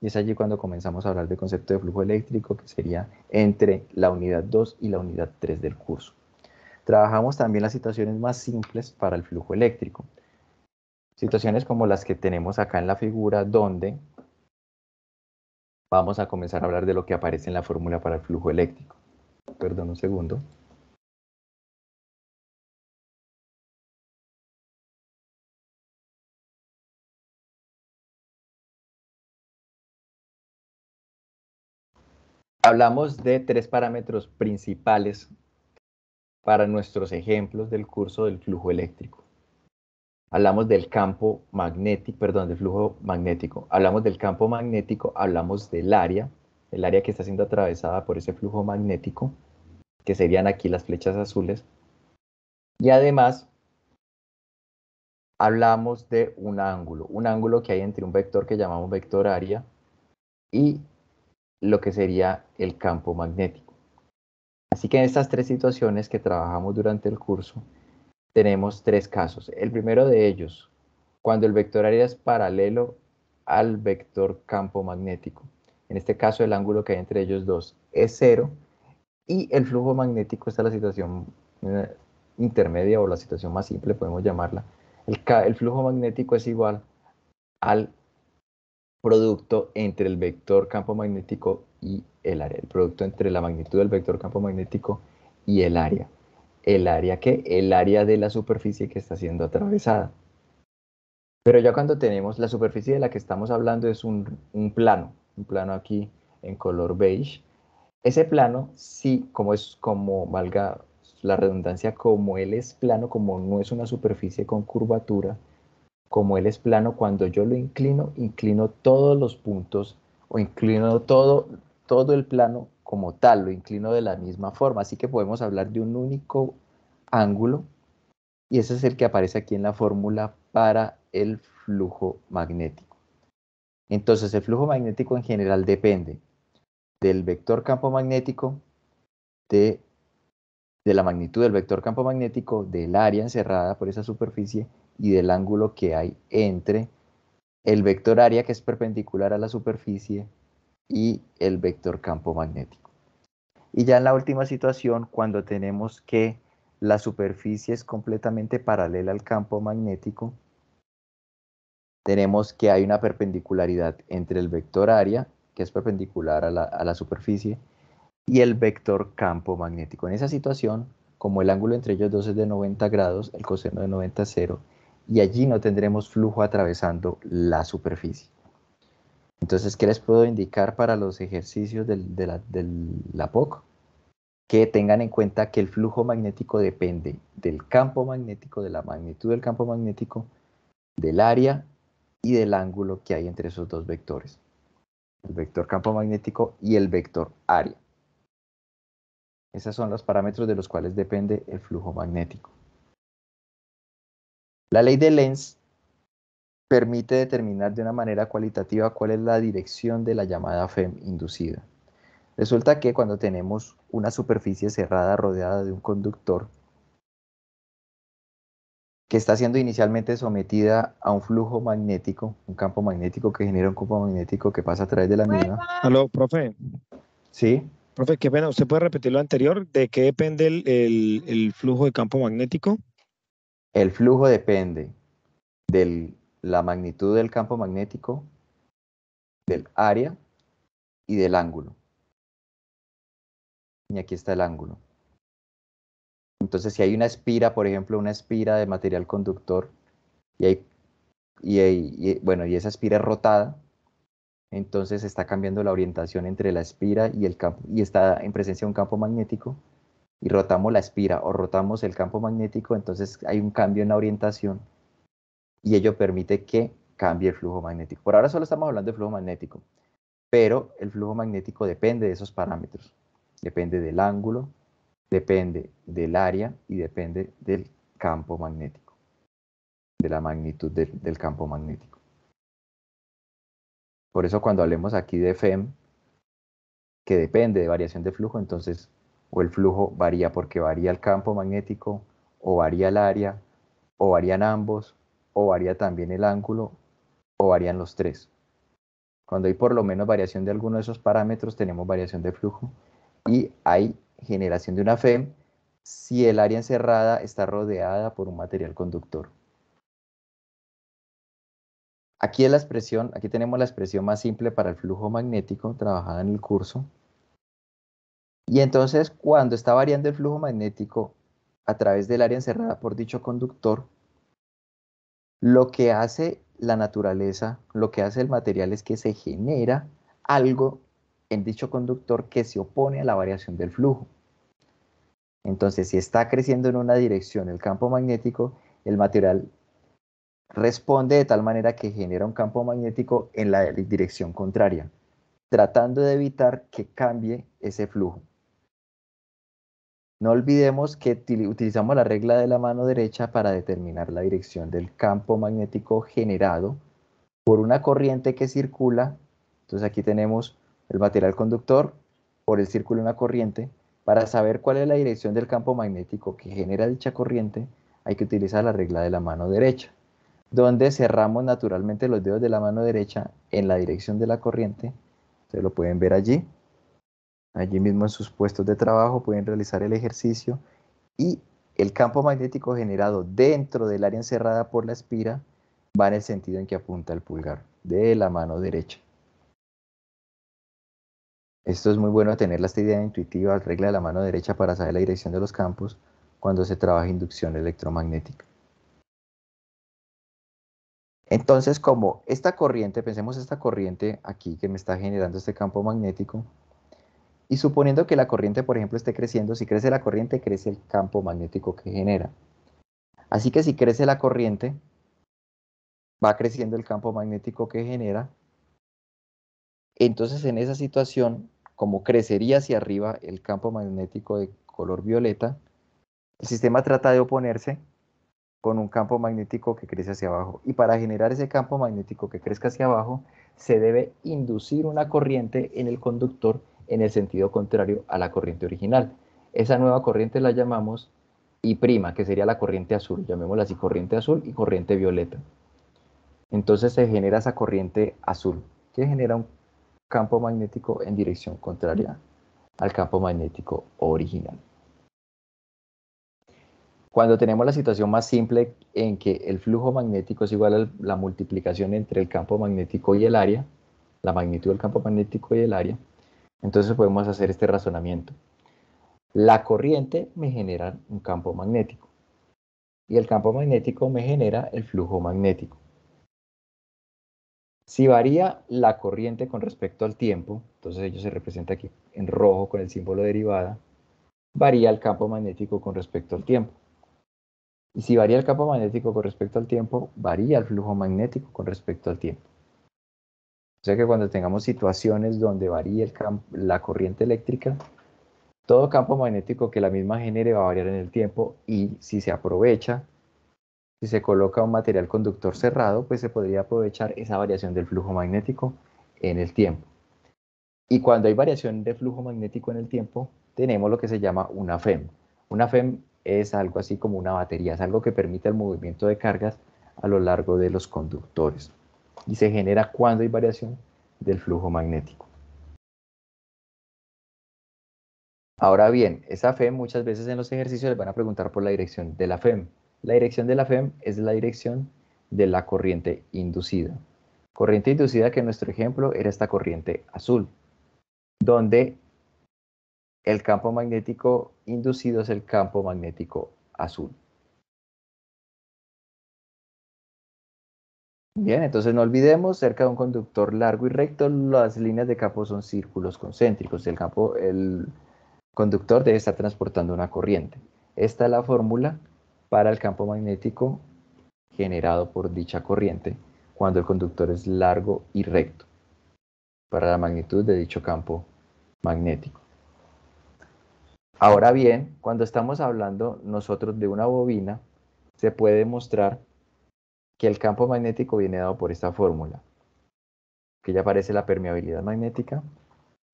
Y es allí cuando comenzamos a hablar del concepto de flujo eléctrico, que sería entre la unidad 2 y la unidad 3 del curso. Trabajamos también las situaciones más simples para el flujo eléctrico. Situaciones como las que tenemos acá en la figura, donde vamos a comenzar a hablar de lo que aparece en la fórmula para el flujo eléctrico. Perdón un segundo. Hablamos de tres parámetros principales para nuestros ejemplos del curso del flujo eléctrico. Hablamos del campo magnético, perdón, del flujo magnético. Hablamos del campo magnético, hablamos del área, el área que está siendo atravesada por ese flujo magnético, que serían aquí las flechas azules. Y además, hablamos de un ángulo que hay entre un vector que llamamos vector área y lo que sería el campo magnético. Así que en estas tres situaciones que trabajamos durante el curso, tenemos tres casos. El primero de ellos, cuando el vector área es paralelo al vector campo magnético. En este caso, el ángulo que hay entre ellos dos es cero y el flujo magnético, esta es la situación intermedia o la situación más simple, podemos llamarla. El flujo magnético es igual al producto entre el vector campo magnético y el área. El producto entre la magnitud del vector campo magnético y el área. ¿El área qué? El área de la superficie que está siendo atravesada. Pero ya cuando tenemos la superficie de la que estamos hablando es un plano aquí en color beige. Ese plano, sí, como valga la redundancia, como él es plano, como no es una superficie con curvatura, como él es plano, cuando yo lo inclino, inclino todos los puntos o inclino todo el plano como tal, lo inclino de la misma forma. Así que podemos hablar de un único ángulo y ese es el que aparece aquí en la fórmula para el flujo magnético. Entonces, el flujo magnético en general depende del vector campo magnético, de la magnitud del vector campo magnético, del área encerrada por esa superficie y del ángulo que hay entre el vector área, que es perpendicular a la superficie, y el vector campo magnético. Y ya en la última situación, cuando tenemos que la superficie es completamente paralela al campo magnético, tenemos que hay una perpendicularidad entre el vector área, que es perpendicular a la superficie, y el vector campo magnético. En esa situación, como el ángulo entre ellos dos es de 90 grados, el coseno de 90 es 0, y allí no tendremos flujo atravesando la superficie. Entonces, ¿qué les puedo indicar para los ejercicios de la POC? que tengan en cuenta que el flujo magnético depende del campo magnético, de la magnitud del campo magnético, del área y del ángulo que hay entre esos dos vectores, el vector campo magnético y el vector área. Esos son los parámetros de los cuales depende el flujo magnético. La ley de Lenz permite determinar de una manera cualitativa cuál es la dirección de la llamada FEM inducida. Resulta que cuando tenemos una superficie cerrada rodeada de un conductor que está siendo inicialmente sometida a un flujo magnético, un campo magnético que genera un campo magnético que pasa a través de la misma. Aló, profe. ¿Sí? Profe, qué pena, ¿usted puede repetir lo anterior? ¿De qué depende el flujo de campo magnético? El flujo depende de la magnitud del campo magnético, del área y del ángulo. Y aquí está el ángulo. Entonces, si hay una espira, por ejemplo, una espira de material conductor, bueno, y esa espira es rotada, entonces está cambiando la orientación entre la espira y el campo, y está en presencia de un campo magnético, y rotamos la espira o rotamos el campo magnético, entonces hay un cambio en la orientación, y ello permite que cambie el flujo magnético. Por ahora solo estamos hablando de flujo magnético, pero el flujo magnético depende de esos parámetros. Depende del ángulo, depende del área y depende del campo magnético, de la magnitud del campo magnético. Por eso cuando hablemos aquí de FEM, que depende de variación de flujo, entonces o el flujo varía porque varía el campo magnético, o varía el área, o varían ambos, o varía también el ángulo, o varían los tres. Cuando hay por lo menos variación de alguno de esos parámetros, tenemos variación de flujo y hay generación de una FEM si el área encerrada está rodeada por un material conductor. Aquí es la expresión, aquí tenemos la expresión más simple para el flujo magnético trabajada en el curso. Y entonces, cuando está variando el flujo magnético a través del área encerrada por dicho conductor, lo que hace la naturaleza, lo que hace el material es que se genera algo en dicho conductor que se opone a la variación del flujo. Entonces, si está creciendo en una dirección el campo magnético, el material responde de tal manera que genera un campo magnético en la dirección contraria, tratando de evitar que cambie ese flujo. No olvidemos que utilizamos la regla de la mano derecha para determinar la dirección del campo magnético generado por una corriente que circula. Entonces aquí tenemos el material conductor, por el círculo una corriente. Para saber cuál es la dirección del campo magnético que genera dicha corriente, hay que utilizar la regla de la mano derecha, donde cerramos naturalmente los dedos de la mano derecha en la dirección de la corriente. Ustedes lo pueden ver allí. Allí mismo en sus puestos de trabajo pueden realizar el ejercicio y el campo magnético generado dentro del área encerrada por la espira va en el sentido en que apunta el pulgar de la mano derecha. Esto es muy bueno tener esta idea intuitiva, regla de la mano derecha para saber la dirección de los campos cuando se trabaja inducción electromagnética. Entonces, como esta corriente, pensemos esta corriente aquí que me está generando este campo magnético, y suponiendo que la corriente, por ejemplo, esté creciendo, si crece la corriente, crece el campo magnético que genera. Así que si crece la corriente, va creciendo el campo magnético que genera. Entonces, en esa situación, como crecería hacia arriba el campo magnético de color violeta, el sistema trata de oponerse con un campo magnético que crece hacia abajo. Y para generar ese campo magnético que crezca hacia abajo, se debe inducir una corriente en el conductor en el sentido contrario a la corriente original. Esa nueva corriente la llamamos I', que sería la corriente azul. Llamémosla así, corriente azul y corriente violeta. Entonces se genera esa corriente azul, que genera un campo magnético en dirección contraria al campo magnético original. Cuando tenemos la situación más simple en que el flujo magnético es igual a la multiplicación entre el campo magnético y el área, la magnitud del campo magnético y el área, entonces podemos hacer este razonamiento. La corriente me genera un campo magnético y el campo magnético me genera el flujo magnético. Si varía la corriente con respecto al tiempo, entonces ello se representa aquí en rojo con el símbolo derivada, varía el campo magnético con respecto al tiempo. Y si varía el campo magnético con respecto al tiempo, varía el flujo magnético con respecto al tiempo. O sea que cuando tengamos situaciones donde varíe la corriente eléctrica, todo campo magnético que la misma genere va a variar en el tiempo, y si se aprovecha, si se coloca un material conductor cerrado, pues se podría aprovechar esa variación del flujo magnético en el tiempo. Y cuando hay variación de flujo magnético en el tiempo, tenemos lo que se llama una FEM. Una FEM es algo así como una batería, es algo que permite el movimiento de cargas a lo largo de los conductores. Y se genera cuando hay variación del flujo magnético. Ahora bien, esa FEM muchas veces en los ejercicios les van a preguntar por la dirección de la FEM. La dirección de la FEM es la dirección de la corriente inducida. Corriente inducida que en nuestro ejemplo era esta corriente azul, donde el campo magnético inducido es el campo magnético azul. Bien, entonces no olvidemos, cerca de un conductor largo y recto, las líneas de campo son círculos concéntricos. El conductor debe estar transportando una corriente. Esta es la fórmula para el campo magnético generado por dicha corriente cuando el conductor es largo y recto, para la magnitud de dicho campo magnético. Ahora bien, cuando estamos hablando nosotros de una bobina, se puede demostrar que el campo magnético viene dado por esta fórmula, que ya aparece la permeabilidad magnética.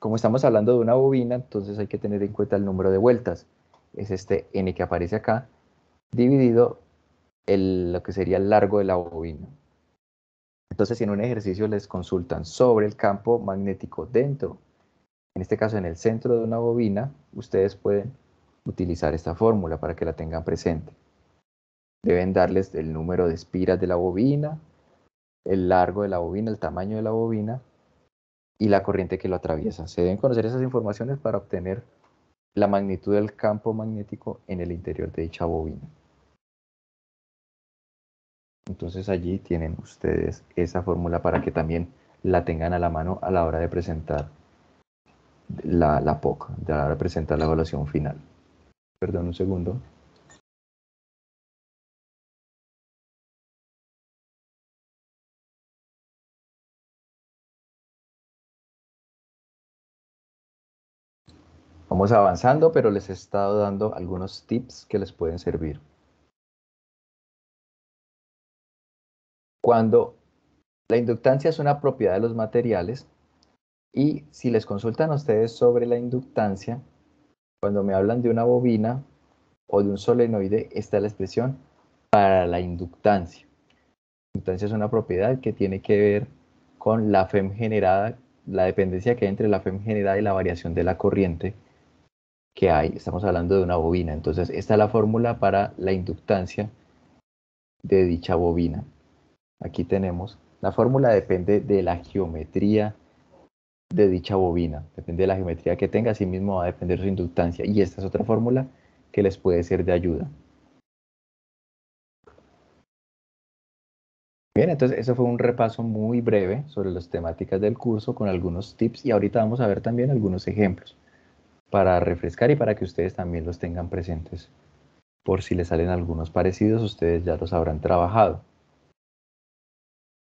Como estamos hablando de una bobina, entonces hay que tener en cuenta el número de vueltas. Es este N que aparece acá, dividido lo que sería el largo de la bobina. Entonces, si en un ejercicio les consultan sobre el campo magnético dentro, en este caso en el centro de una bobina, ustedes pueden utilizar esta fórmula para que la tengan presente. Deben darles el número de espiras de la bobina, el largo de la bobina, el tamaño de la bobina y la corriente que lo atraviesa. Se deben conocer esas informaciones para obtener la magnitud del campo magnético en el interior de dicha bobina. Entonces allí tienen ustedes esa fórmula para que también la tengan a la mano a la hora de presentar la POC, a la hora de presentar la evaluación final. Perdón un segundo. Vamos avanzando, pero les he estado dando algunos tips que les pueden servir. Cuando la inductancia es una propiedad de los materiales, y si les consultan a ustedes sobre la inductancia, cuando me hablan de una bobina o de un solenoide, está la expresión para la inductancia. La inductancia es una propiedad que tiene que ver con la FEM generada, la dependencia que hay entre la FEM generada y la variación de la corriente que hay. Estamos hablando de una bobina. Entonces, esta es la fórmula para la inductancia de dicha bobina. Aquí tenemos, la fórmula depende de la geometría de dicha bobina. Depende de la geometría que tenga, así mismo va a depender su inductancia. Y esta es otra fórmula que les puede ser de ayuda. Bien, entonces eso fue un repaso muy breve sobre las temáticas del curso con algunos tips, y ahorita vamos a ver también algunos ejemplos para refrescar y para que ustedes también los tengan presentes. Por si les salen algunos parecidos, ustedes ya los habrán trabajado.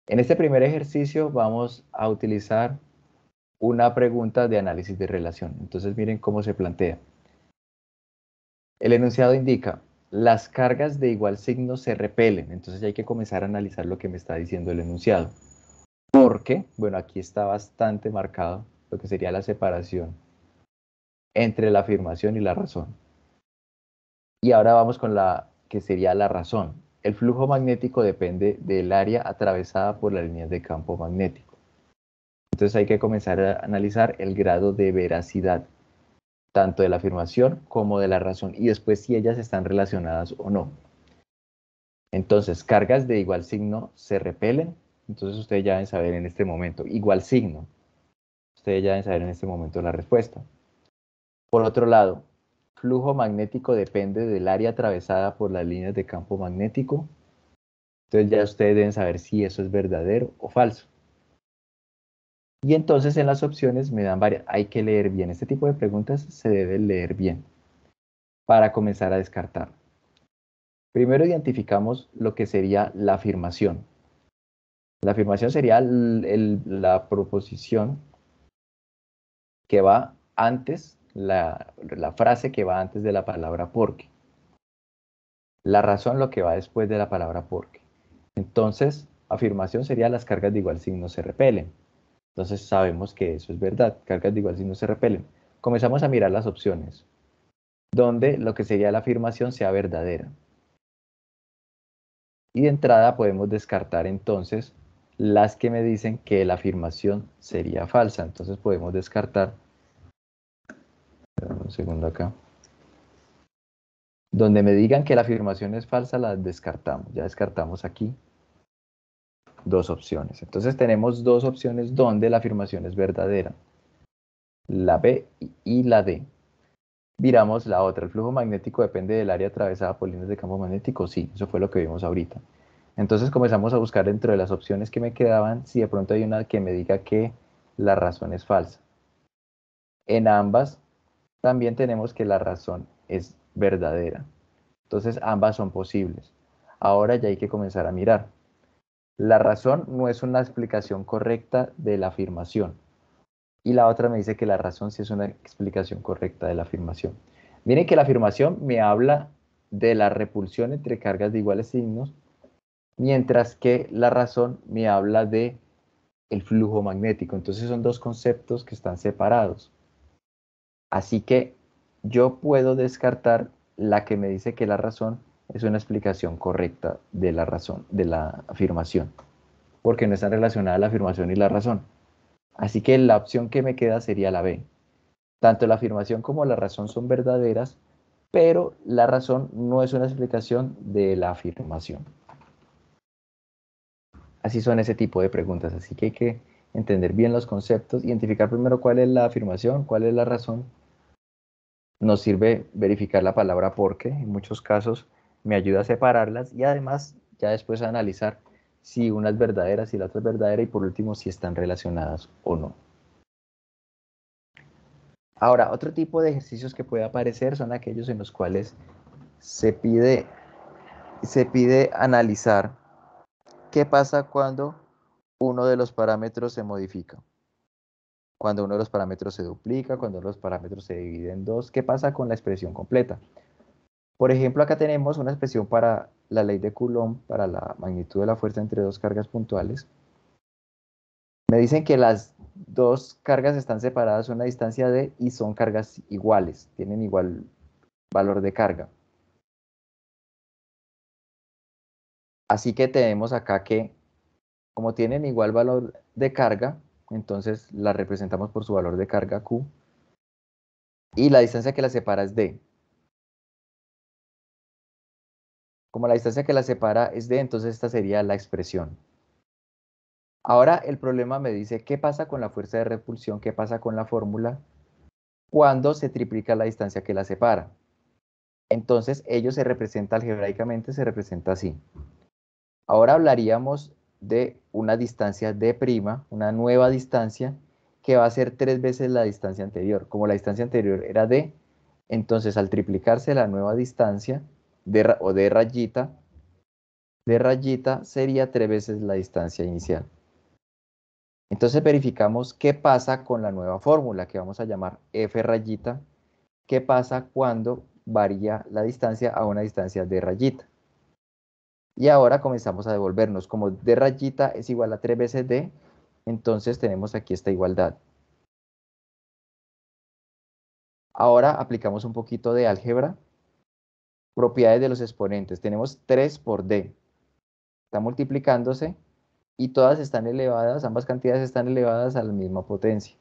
En este primer ejercicio vamos a utilizar una pregunta de análisis de relación. Entonces miren cómo se plantea. El enunciado indica, las cargas de igual signo se repelen. Entonces ya hay que comenzar a analizar lo que me está diciendo el enunciado. Porque, bueno, aquí está bastante marcado lo que sería la separación entre la afirmación y la razón. Y ahora vamos con la que sería la razón. El flujo magnético depende del área atravesada por las líneas de campo magnético. Entonces hay que comenzar a analizar el grado de veracidad, tanto de la afirmación como de la razón, y después si ellas están relacionadas o no. Entonces, cargas de igual signo se repelen. Entonces ustedes ya deben saber en este momento, igual signo. Ustedes ya deben saber en este momento la respuesta. Por otro lado, flujo magnético depende del área atravesada por las líneas de campo magnético. Entonces ya ustedes deben saber si eso es verdadero o falso. Y entonces en las opciones me dan varias. Hay que leer bien. Este tipo de preguntas se debe leer bien. para comenzar a descartar. Primero identificamos lo que sería la afirmación. La afirmación sería la proposición que va antes, la frase que va antes de la palabra porque. La razón lo que va después de la palabra porque. Entonces, afirmación sería las cargas de igual signo se repelen. Entonces sabemos que eso es verdad, cargas de igual signo se repelen. Comenzamos a mirar las opciones, donde lo que sería la afirmación sea verdadera. Y de entrada podemos descartar entonces las que me dicen que la afirmación sería falsa. Entonces podemos descartar, un segundo acá, donde me digan que la afirmación es falsa, la descartamos. Ya descartamos aquí dos opciones. Entonces tenemos dos opciones donde la afirmación es verdadera, la B y la D. Miramos la otra, ¿el flujo magnético depende del área atravesada por líneas de campo magnético? Sí, eso fue lo que vimos ahorita. Entonces comenzamos a buscar dentro de las opciones que me quedaban si de pronto hay una que me diga que la razón es falsa. En ambas también tenemos que la razón es verdadera. Entonces ambas son posibles. Ahora ya hay que comenzar a mirar. La razón no es una explicación correcta de la afirmación. Y la otra me dice que la razón sí es una explicación correcta de la afirmación. Miren que la afirmación me habla de la repulsión entre cargas de iguales signos, mientras que la razón me habla de el flujo magnético. Entonces son dos conceptos que están separados. Así que yo puedo descartar la que me dice que la razón es una explicación correcta de la razón, de la afirmación, porque no están relacionadas la afirmación y la razón. Así que la opción que me queda sería la B. Tanto la afirmación como la razón son verdaderas, pero la razón no es una explicación de la afirmación. Así son ese tipo de preguntas, así que hay que entender bien los conceptos, identificar primero cuál es la afirmación, cuál es la razón. Nos sirve verificar la palabra porque, en muchos casos me ayuda a separarlas y además ya después a analizar si una es verdadera, si la otra es verdadera y por último si están relacionadas o no. Ahora, otro tipo de ejercicios que puede aparecer son aquellos en los cuales se pide analizar qué pasa cuando uno de los parámetros se modifica, cuando uno de los parámetros se duplica, cuando uno de los parámetros se divide en dos, qué pasa con la expresión completa. Por ejemplo, acá tenemos una expresión para la ley de Coulomb, para la magnitud de la fuerza entre dos cargas puntuales. Me dicen que las dos cargas están separadas a una distancia d y son cargas iguales, tienen igual valor de carga. Así que tenemos acá que, como tienen igual valor de carga, entonces la representamos por su valor de carga Q, y la distancia que la separa es D. Como la distancia que la separa es D, entonces esta sería la expresión. Ahora el problema me dice qué pasa con la fuerza de repulsión, qué pasa con la fórmula cuando se triplica la distancia que la separa. Entonces ello se representa algebraicamente, se representa así. Ahora hablaríamos de una distancia d', una nueva distancia, que va a ser 3 veces la distancia anterior. Como la distancia anterior era d, entonces al triplicarse la nueva distancia, o d rayita sería 3 veces la distancia inicial. Entonces verificamos qué pasa con la nueva fórmula que vamos a llamar f rayita, qué pasa cuando varía la distancia a una distancia d rayita. Y ahora comenzamos a devolvernos. Como d rayita es igual a 3 veces d, entonces tenemos aquí esta igualdad. Ahora aplicamos un poquito de álgebra. Propiedades de los exponentes. Tenemos 3 por d. Está multiplicándose y todas están elevadas, ambas cantidades están elevadas a la misma potencia.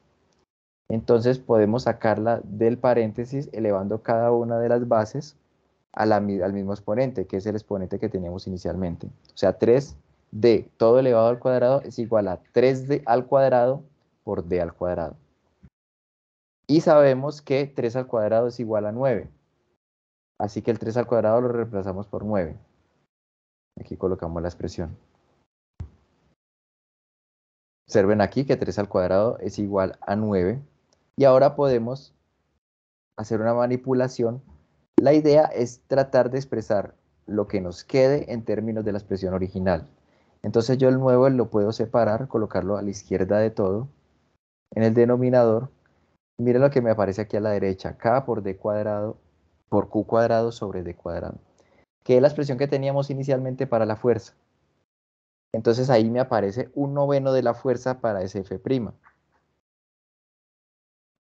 Entonces podemos sacarla del paréntesis elevando cada una de las bases al mismo exponente, que es el exponente que teníamos inicialmente. O sea, 3d todo elevado al cuadrado es igual a 3d al cuadrado por d al cuadrado. Y sabemos que 3 al cuadrado es igual a 9. Así que el 3 al cuadrado lo reemplazamos por 9. Aquí colocamos la expresión. Observen aquí que 3 al cuadrado es igual a 9. Y ahora podemos hacer una manipulación. La idea es tratar de expresar lo que nos quede en términos de la expresión original. Entonces yo el 9 lo puedo separar, colocarlo a la izquierda de todo, en el denominador. Miren lo que me aparece aquí a la derecha, k por d cuadrado por q cuadrado sobre d cuadrado, que es la expresión que teníamos inicialmente para la fuerza. Entonces ahí me aparece un noveno de la fuerza para ese f'.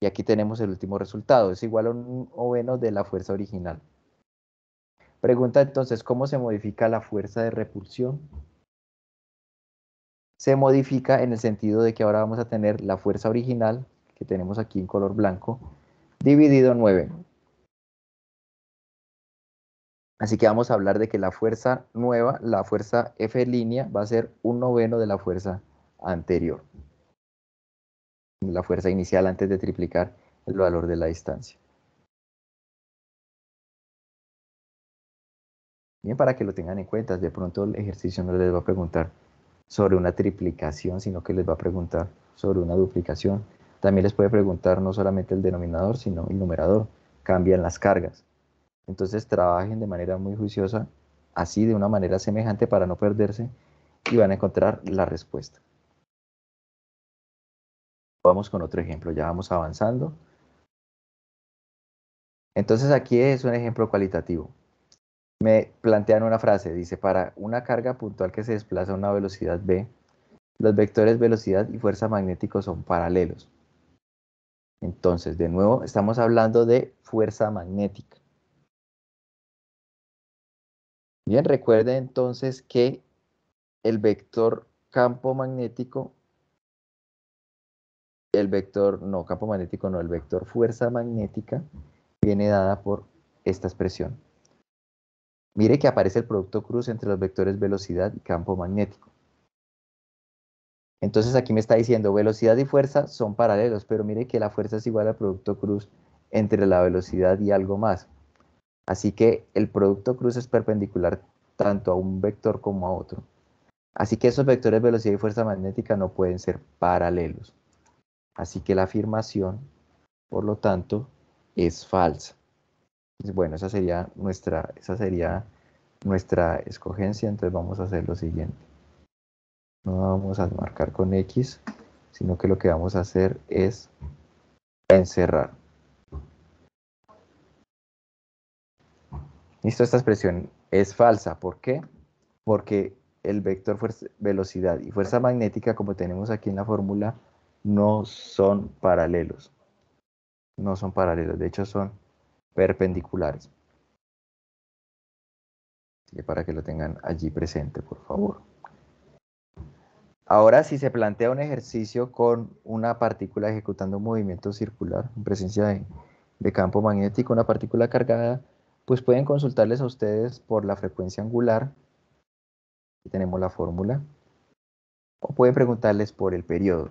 Y aquí tenemos el último resultado, es igual a un noveno de la fuerza original. Pregunta entonces, ¿cómo se modifica la fuerza de repulsión? Se modifica en el sentido de que ahora vamos a tener la fuerza original, que tenemos aquí en color blanco, dividido en 9. Así que vamos a hablar de que la fuerza nueva, la fuerza F línea, va a ser un noveno de la fuerza anterior. La fuerza inicial antes de triplicar el valor de la distancia. Bien, para que lo tengan en cuenta, de pronto el ejercicio no les va a preguntar sobre una triplicación, sino que les va a preguntar sobre una duplicación. También les puede preguntar no solamente el denominador, sino el numerador. Cambian las cargas. Entonces trabajen de manera muy juiciosa, así de una manera semejante para no perderse, y van a encontrar la respuesta. Vamos con otro ejemplo, ya vamos avanzando. Entonces aquí es un ejemplo cualitativo. Me plantean una frase, dice, para una carga puntual que se desplaza a una velocidad v, los vectores velocidad y fuerza magnéticos son paralelos. Entonces, de nuevo, estamos hablando de fuerza magnética. Bien, recuerden entonces que el vector campo magnético, el vector fuerza magnética viene dada por esta expresión. Mire que aparece el producto cruz entre los vectores velocidad y campo magnético. Entonces aquí me está diciendo velocidad y fuerza son paralelos, pero mire que la fuerza es igual al producto cruz entre la velocidad y algo más. Así que el producto cruz es perpendicular tanto a un vector como a otro. Así que esos vectores velocidad y fuerza magnética no pueden ser paralelos. Así que la afirmación, por lo tanto, es falsa. Bueno, esa sería nuestra escogencia, entonces vamos a hacer lo siguiente. No vamos a marcar con X, sino que lo que vamos a hacer es encerrar. Listo, esta expresión es falsa. ¿Por qué? Porque el vector velocidad y fuerza magnética, como tenemos aquí en la fórmula, no son paralelos. No son paralelos, de hecho son perpendiculares. Así que para que lo tengan allí presente, por favor. Ahora, si se plantea un ejercicio con una partícula ejecutando un movimiento circular en presencia de campo magnético, una partícula cargada, pues pueden consultarles a ustedes por la frecuencia angular. Aquí tenemos la fórmula. O pueden preguntarles por el periodo.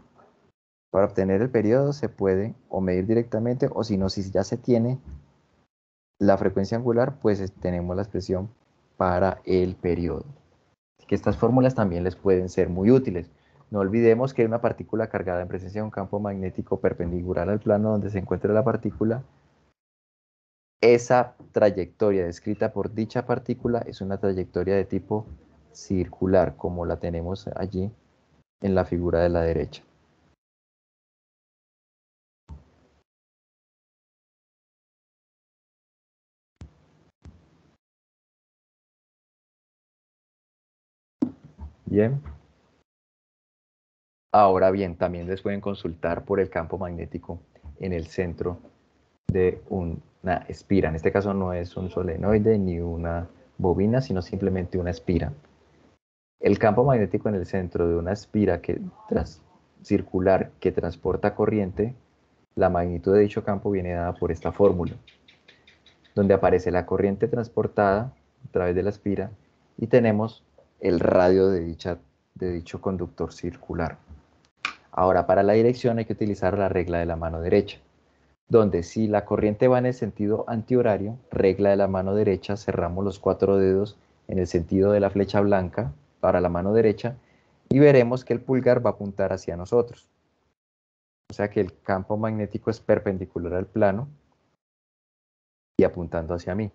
Para obtener el periodo se puede o medir directamente, o si no, si ya se tiene la frecuencia angular, pues tenemos la expresión para el periodo. Así que estas fórmulas también les pueden ser muy útiles. No olvidemos que una partícula cargada en presencia de un campo magnético perpendicular al plano donde se encuentra la partícula, esa trayectoria descrita por dicha partícula es una trayectoria de tipo circular, como la tenemos allí en la figura de la derecha. Bien. Ahora bien, también les pueden consultar por el campo magnético en el centro de una espira. En este caso no es un solenoide ni una bobina, sino simplemente una espira. El campo magnético en el centro de una espira circular que transporta corriente, la magnitud de dicho campo viene dada por esta fórmula, donde aparece la corriente transportada a través de la espira y tenemos el radio de dicho conductor circular. Ahora, para la dirección hay que utilizar la regla de la mano derecha, donde si la corriente va en el sentido antihorario, regla de la mano derecha, cerramos los 4 dedos en el sentido de la flecha blanca para la mano derecha y veremos que el pulgar va a apuntar hacia nosotros. O sea que el campo magnético es perpendicular al plano y apuntando hacia mí.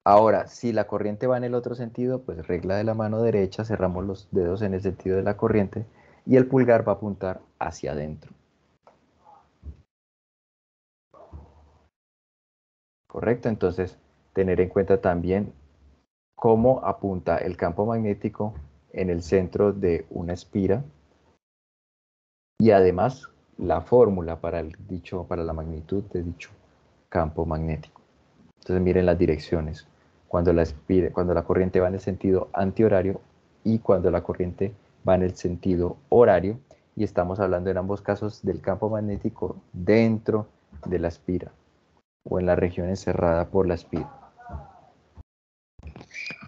Ahora, si la corriente va en el otro sentido, pues regla de la mano derecha, cerramos los dedos en el sentido de la corriente y el pulgar va a apuntar hacia adentro. ¿Correcto? Entonces, tener en cuenta también cómo apunta el campo magnético en el centro de una espira y además la fórmula para la magnitud de dicho campo magnético. Entonces miren las direcciones, cuando la corriente va en el sentido antihorario y cuando la corriente va en el sentido horario, y estamos hablando en ambos casos del campo magnético dentro de la espira o en la región encerrada por la espira.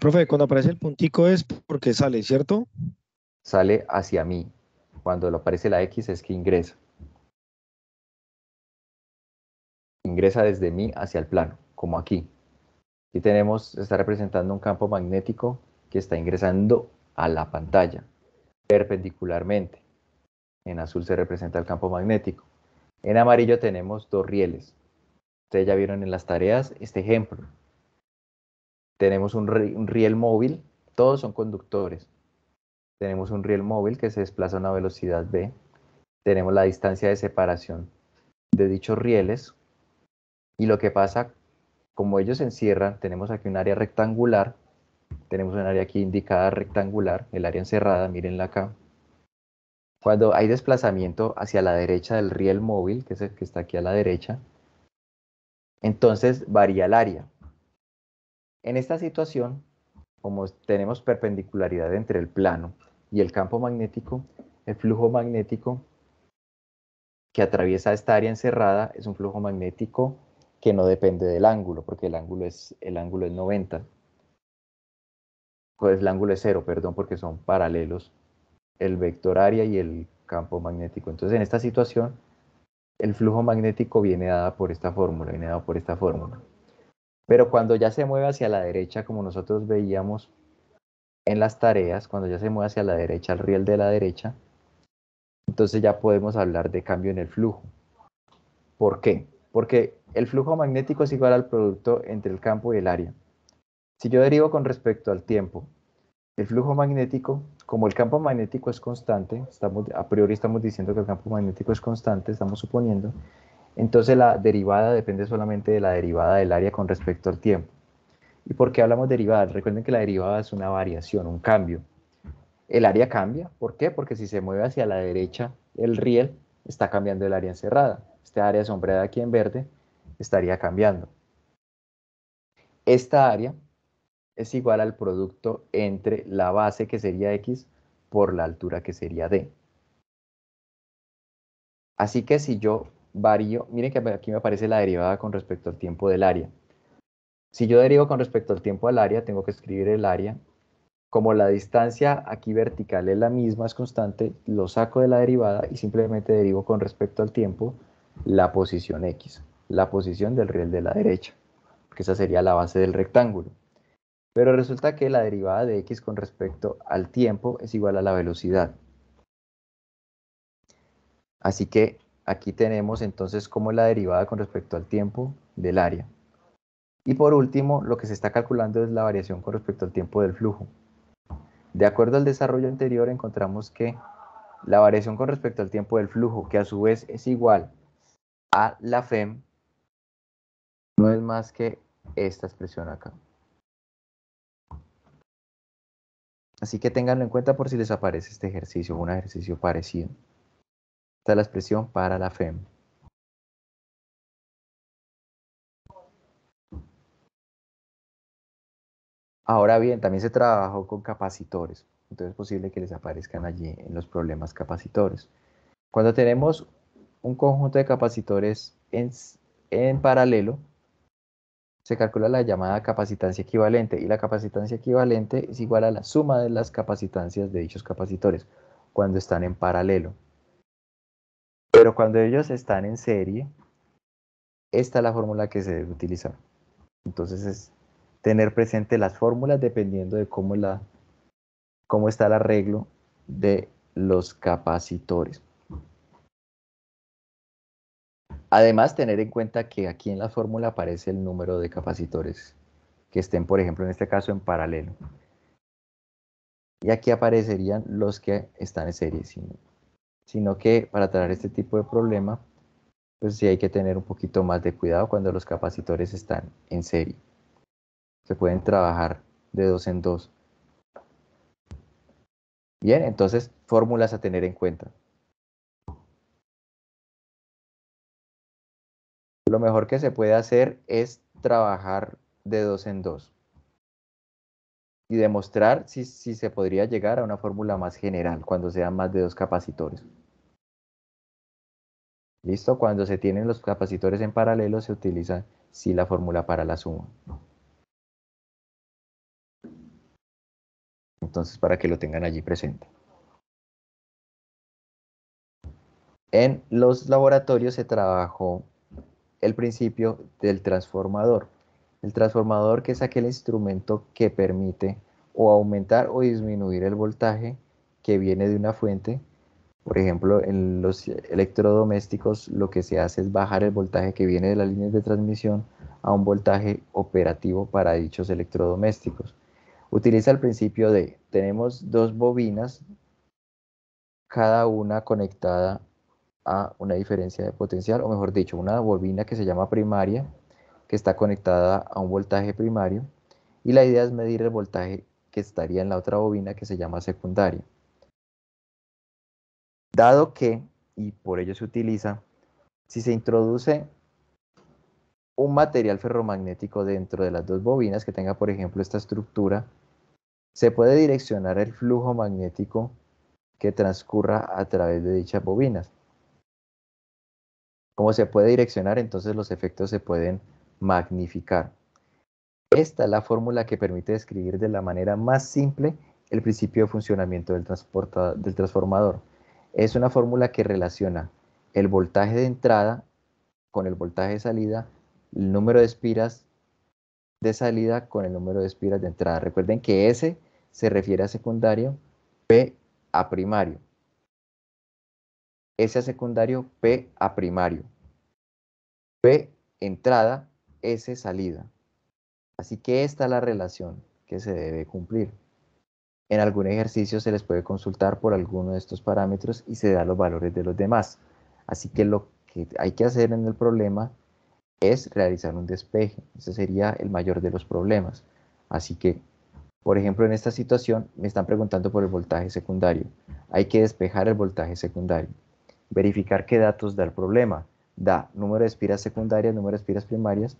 Profe, cuando aparece el puntico es porque sale, ¿cierto? Sale hacia mí. Cuando le aparece la X es que ingresa. Ingresa desde mí hacia el plano, como aquí. Aquí está representando un campo magnético que está ingresando a la pantalla perpendicularmente. En azul se representa el campo magnético. En amarillo tenemos dos rieles. Ustedes ya vieron en las tareas este ejemplo. Tenemos un riel móvil, todos son conductores. Tenemos un riel móvil que se desplaza a una velocidad v. Tenemos la distancia de separación de dichos rieles. Y lo que pasa, como ellos se encierran, tenemos aquí un área rectangular. Tenemos un área aquí indicada rectangular, el área encerrada, mírenla acá. Cuando hay desplazamiento hacia la derecha del riel móvil, que es el que está aquí a la derecha, entonces varía el área. En esta situación, como tenemos perpendicularidad entre el plano y el campo magnético, el flujo magnético que atraviesa esta área encerrada es un flujo magnético que no depende del ángulo, porque el ángulo es 90. Pues el ángulo es 0, perdón, porque son paralelos el vector área y el campo magnético. Entonces, en esta situación, el flujo magnético viene dado por esta fórmula, Pero cuando ya se mueve hacia la derecha, como nosotros veíamos en las tareas, cuando ya se mueve hacia la derecha, el riel de la derecha, entonces ya podemos hablar de cambio en el flujo. ¿Por qué? Porque el flujo magnético es igual al producto entre el campo y el área. Si yo derivo con respecto al tiempo, el flujo magnético, como el campo magnético es constante, a priori estamos diciendo que el campo magnético es constante, estamos suponiendo, entonces la derivada depende solamente de la derivada del área con respecto al tiempo. ¿Y por qué hablamos de derivada? Recuerden que la derivada es una variación, un cambio. El área cambia, ¿por qué? Porque si se mueve hacia la derecha el riel, está cambiando el área encerrada. Esta área sombreada aquí en verde estaría cambiando. Esta área es igual al producto entre la base, que sería X, por la altura, que sería D. Así que si yo varío, miren que aquí me aparece la derivada con respecto al tiempo del área. Si yo derivo con respecto al tiempo del área, tengo que escribir el área. Como la distancia aquí vertical es la misma, es constante, lo saco de la derivada y simplemente derivo con respecto al tiempo la posición X, la posición del riel de la derecha, porque esa sería la base del rectángulo. Pero resulta que la derivada de X con respecto al tiempo es igual a la velocidad. Así que aquí tenemos entonces como la derivada con respecto al tiempo del área. Y por último, lo que se está calculando es la variación con respecto al tiempo del flujo. De acuerdo al desarrollo anterior, encontramos que la variación con respecto al tiempo del flujo, que a su vez es igual a la FEM, no es más que esta expresión acá. Así que ténganlo en cuenta por si les aparece este ejercicio, un ejercicio parecido. Esta es la expresión para la FEM. Ahora bien, también se trabajó con capacitores, entonces es posible que les aparezcan allí en los problemas capacitores. Cuando tenemos un conjunto de capacitores en paralelo, se calcula la llamada capacitancia equivalente, y la capacitancia equivalente es igual a la suma de las capacitancias de dichos capacitores cuando están en paralelo. Pero cuando ellos están en serie, esta es la fórmula que se debe utilizar. Entonces es tener presente las fórmulas dependiendo de cómo está el arreglo de los capacitores. Además, tener en cuenta que aquí en la fórmula aparece el número de capacitores que estén, por ejemplo, en este caso en paralelo. Y aquí aparecerían los que están en serie, sino que para tratar este tipo de problema, pues sí hay que tener un poquito más de cuidado cuando los capacitores están en serie. Se pueden trabajar de 2 en 2. Bien, entonces, fórmulas a tener en cuenta. Lo mejor que se puede hacer es trabajar de 2 en 2 y demostrar si se podría llegar a una fórmula más general cuando sean más de 2 capacitores. ¿Listo? Cuando se tienen los capacitores en paralelo se utiliza sí la fórmula para la suma. Entonces, para que lo tengan allí presente. En los laboratorios se trabajó el principio del transformador. El transformador, que es aquel instrumento que permite o aumentar o disminuir el voltaje que viene de una fuente. Por ejemplo, en los electrodomésticos lo que se hace es bajar el voltaje que viene de las líneas de transmisión a un voltaje operativo para dichos electrodomésticos. Utiliza el principio de, tenemos dos bobinas, cada una conectada a una diferencia de potencial, o mejor dicho, una bobina que se llama primaria, que está conectada a un voltaje primario, y la idea es medir el voltaje que estaría en la otra bobina que se llama secundaria. Dado que, y por ello se utiliza, si se introduce un material ferromagnético dentro de las dos bobinas que tenga, por ejemplo, esta estructura, se puede direccionar el flujo magnético que transcurra a través de dichas bobinas. Como se puede direccionar, entonces los efectos se pueden magnificar. Esta es la fórmula que permite describir de la manera más simple el principio de funcionamiento del transformador. Es una fórmula que relaciona el voltaje de entrada con el voltaje de salida, el número de espiras de salida con el número de espiras de entrada. Recuerden que S se refiere a secundario, P a primario. S a secundario, P a primario. P entrada, S salida. Así que esta es la relación que se debe cumplir. En algún ejercicio se les puede consultar por alguno de estos parámetros y se da los valores de los demás. Así que lo que hay que hacer en el problema es realizar un despeje. Ese sería el mayor de los problemas. Así que, por ejemplo, en esta situación me están preguntando por el voltaje secundario. Hay que despejar el voltaje secundario. Verificar qué datos da el problema. Da número de espiras secundarias, número de espiras primarias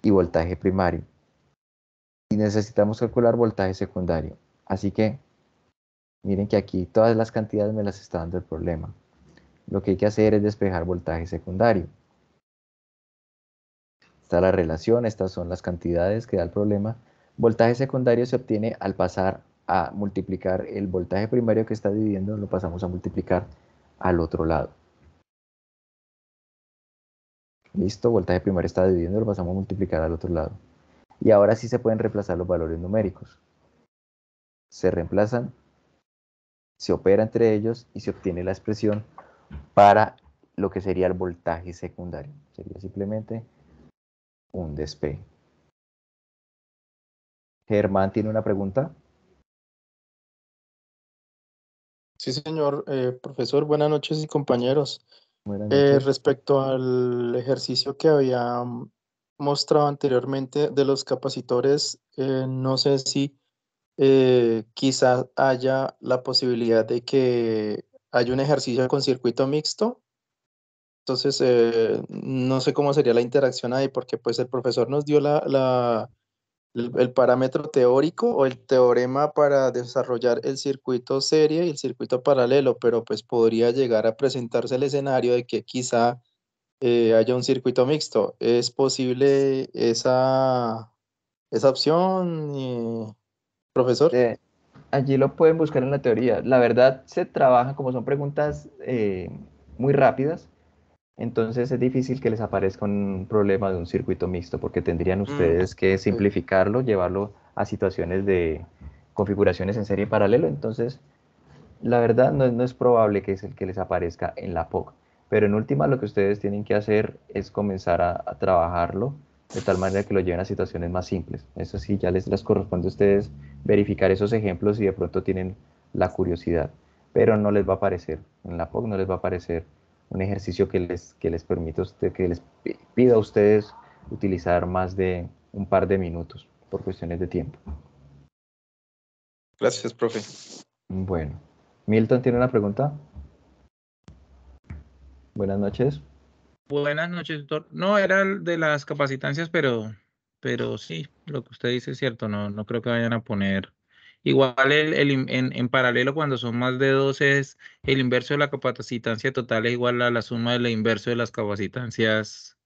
y voltaje primario. Y necesitamos calcular voltaje secundario. Así que, miren que aquí todas las cantidades me las está dando el problema. Lo que hay que hacer es despejar voltaje secundario. Está la relación, estas son las cantidades que da el problema. Voltaje secundario se obtiene al pasar a multiplicar el voltaje primario que está dividiendo, lo pasamos a multiplicar al otro lado. Listo, voltaje primario está dividiendo, lo pasamos a multiplicar al otro lado. Y ahora sí se pueden reemplazar los valores numéricos. Se reemplazan, se opera entre ellos y se obtiene la expresión para lo que sería el voltaje secundario. Sería simplemente un despeje. Germán tiene una pregunta. Sí, señor profesor, buenas noches y compañeros. Buenas noches. Respecto al ejercicio que había mostrado anteriormente de los capacitores, no sé si quizás haya la posibilidad de que haya un ejercicio con circuito mixto. Entonces, no sé cómo sería la interacción ahí, porque pues el profesor nos dio el parámetro teórico o el teorema para desarrollar el circuito serie y el circuito paralelo, pero pues podría llegar a presentarse el escenario de que quizá haya un circuito mixto. ¿Es posible esa opción, profesor? Allí lo pueden buscar en la teoría. La verdad se trabaja como son preguntas muy rápidas, entonces es difícil que les aparezca un problema de un circuito mixto porque tendrían ustedes que Ok. simplificarlo, llevarlo a situaciones de configuraciones en serie y paralelo. Entonces, la verdad no es probable que es el que les aparezca en la POC. Pero en última lo que ustedes tienen que hacer es comenzar a trabajarlo de tal manera que lo lleven a situaciones más simples. Eso sí, ya les corresponde a ustedes verificar esos ejemplos si de pronto tienen la curiosidad, pero no les va a aparecer, en la POC no les va a aparecer un ejercicio que les permita que les pida a ustedes utilizar más de un par de minutos por cuestiones de tiempo. Gracias, profe. Bueno, Milton tiene una pregunta. Buenas noches. Buenas noches, doctor. No, era el de las capacitancias, pero sí, lo que usted dice es cierto, no creo que vayan a poner. Igual en paralelo, cuando son más de 12, es el inverso de la capacitancia total es igual a la suma del inverso de las capacitancias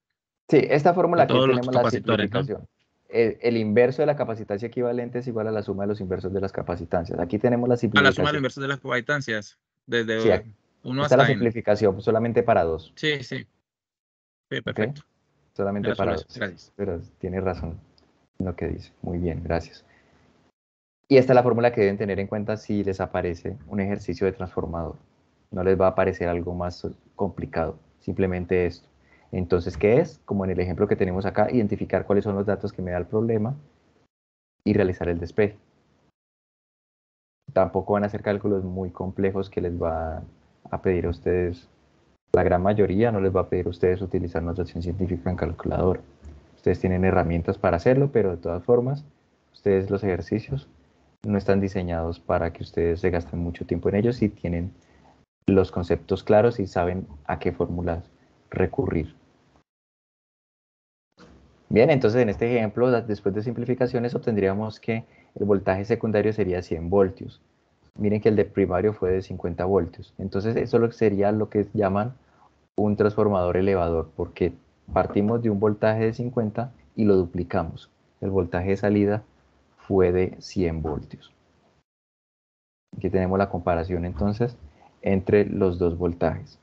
Sí, esta fórmula de aquí todos los tenemos la capacitores, ¿no? simplificación. El inverso de la capacitancia equivalente es igual a la suma de los inversos de las capacitancias. Aquí tenemos la A la suma del simplificación. inverso de las capacitancias, Sí, desde aquí 1 está la hasta n. simplificación solamente para dos. Sí, sí, sí, ¿Ok? perfecto. Solamente Era solo para eso. dos. Gracias. Pero tiene razón en lo que dice. Muy bien, gracias. Y esta es la fórmula que deben tener en cuenta si les aparece un ejercicio de transformador. No les va a aparecer algo más complicado, simplemente esto. Entonces, ¿qué es? Como en el ejemplo que tenemos acá, identificar cuáles son los datos que me da el problema y realizar el despeje. Tampoco van a ser cálculos muy complejos que les va a pedir a ustedes, la gran mayoría no les va a pedir a ustedes utilizar notación científica en calculadora. Ustedes tienen herramientas para hacerlo, pero de todas formas, ustedes los ejercicios no están diseñados para que ustedes se gasten mucho tiempo en ellos y tienen los conceptos claros y saben a qué fórmulas recurrir. Bien, entonces en este ejemplo, después de simplificaciones, obtendríamos que el voltaje secundario sería 100 voltios. Miren que el de primario fue de 50 voltios. Entonces eso sería lo que llaman un transformador elevador, porque partimos de un voltaje de 50 y lo duplicamos. El voltaje de salida fue de 100 voltios. Aquí tenemos la comparación entonces entre los dos voltajes.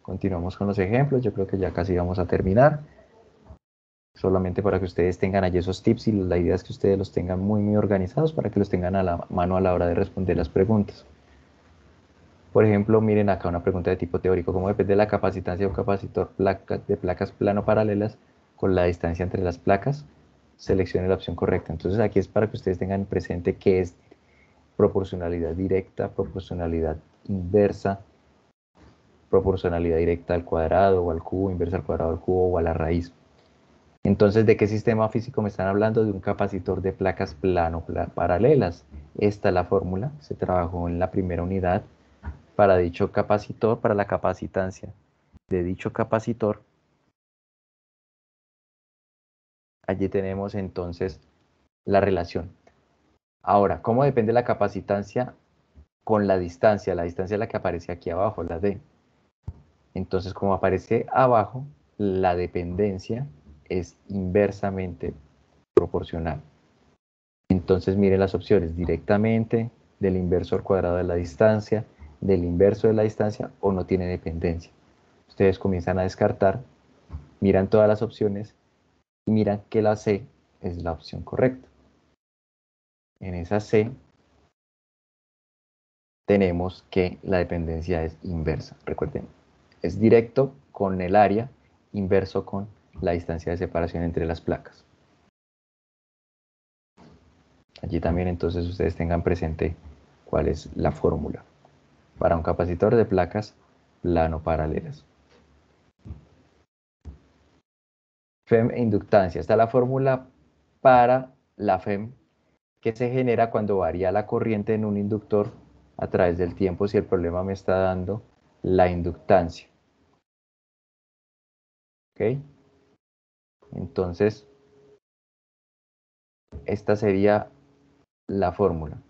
Continuamos con los ejemplos, yo creo que ya casi vamos a terminar. Solamente para que ustedes tengan allí esos tips y la idea es que ustedes los tengan muy organizados para que los tengan a la mano a la hora de responder las preguntas. Por ejemplo, miren acá una pregunta de tipo teórico. ¿Cómo depende de la capacitancia de un capacitor de placas plano paralelas con la distancia entre las placas? Seleccione la opción correcta. Entonces aquí es para que ustedes tengan presente qué es proporcionalidad directa, proporcionalidad inversa, proporcionalidad directa al cuadrado o al cubo, inversa al cuadrado al cubo o a la raíz. Entonces, ¿de qué sistema físico me están hablando? De un capacitor de placas plano paralelas. Esta es la fórmula, se trabajó en la primera unidad para dicho capacitor, para la capacitancia de dicho capacitor. Allí tenemos entonces la relación. Ahora, ¿cómo depende la capacitancia con la distancia? La distancia es la que aparece aquí abajo, la D. Entonces, como aparece abajo, la dependencia es inversamente proporcional. Entonces, miren las opciones, directamente, del inverso al cuadrado de la distancia, del inverso de la distancia o no tiene dependencia. Ustedes comienzan a descartar, miran todas las opciones y miran que la C es la opción correcta. En esa C tenemos que la dependencia es inversa. Recuerden, es directo con el área, inverso con la distancia de separación entre las placas. Allí también entonces ustedes tengan presente cuál es la fórmula para un capacitor de placas plano paralelas. FEM e inductancia. Está la fórmula para la FEM que se genera cuando varía la corriente en un inductor a través del tiempo si el problema me está dando la inductancia. ¿Ok? Entonces, esta sería la fórmula.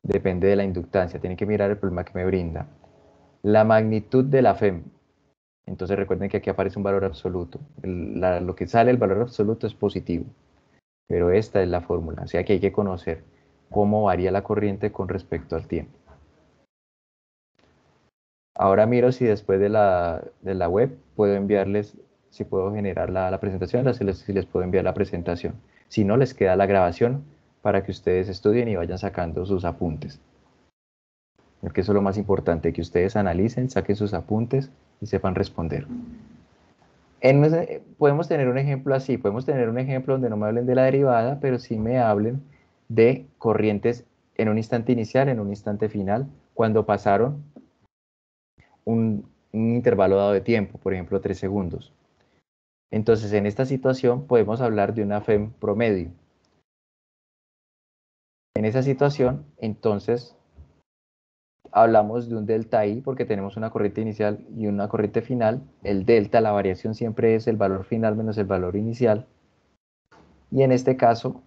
Depende de la inductancia. Tienen que mirar el problema que me brinda. La magnitud de la FEM. Entonces recuerden que aquí aparece un valor absoluto. Lo que sale, el valor absoluto es positivo. Pero esta es la fórmula. O sea que hay que conocer cómo varía la corriente con respecto al tiempo. Ahora miro si después de la web puedo enviarles, si puedo generar la presentación, si les puedo enviar la presentación. Si no, les queda la grabación para que ustedes estudien y vayan sacando sus apuntes. Porque eso es lo más importante, que ustedes analicen, saquen sus apuntes y sepan responder. Podemos tener un ejemplo así, podemos tener un ejemplo donde no me hablen de la derivada, pero sí me hablen de corrientes en un instante inicial, en un instante final, cuando pasaron un intervalo dado de tiempo, por ejemplo 3 segundos. Entonces, en esta situación podemos hablar de una FEM promedio. En esa situación, entonces, hablamos de un delta I porque tenemos una corriente inicial y una corriente final. El delta, la variación siempre es el valor final menos el valor inicial. Y en este caso,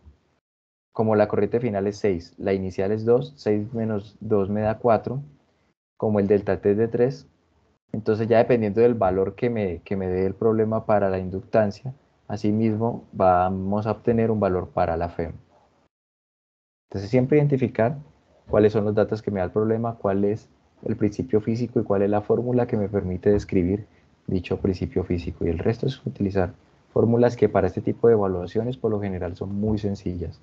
como la corriente final es 6, la inicial es 2, 6 menos 2 me da 4, como el delta T es de 3, entonces ya dependiendo del valor que me dé el problema para la inductancia, asimismo vamos a obtener un valor para la FEM. Entonces siempre identificar cuáles son los datos que me da el problema, cuál es el principio físico y cuál es la fórmula que me permite describir dicho principio físico. Y el resto es utilizar fórmulas que para este tipo de evaluaciones por lo general son muy sencillas.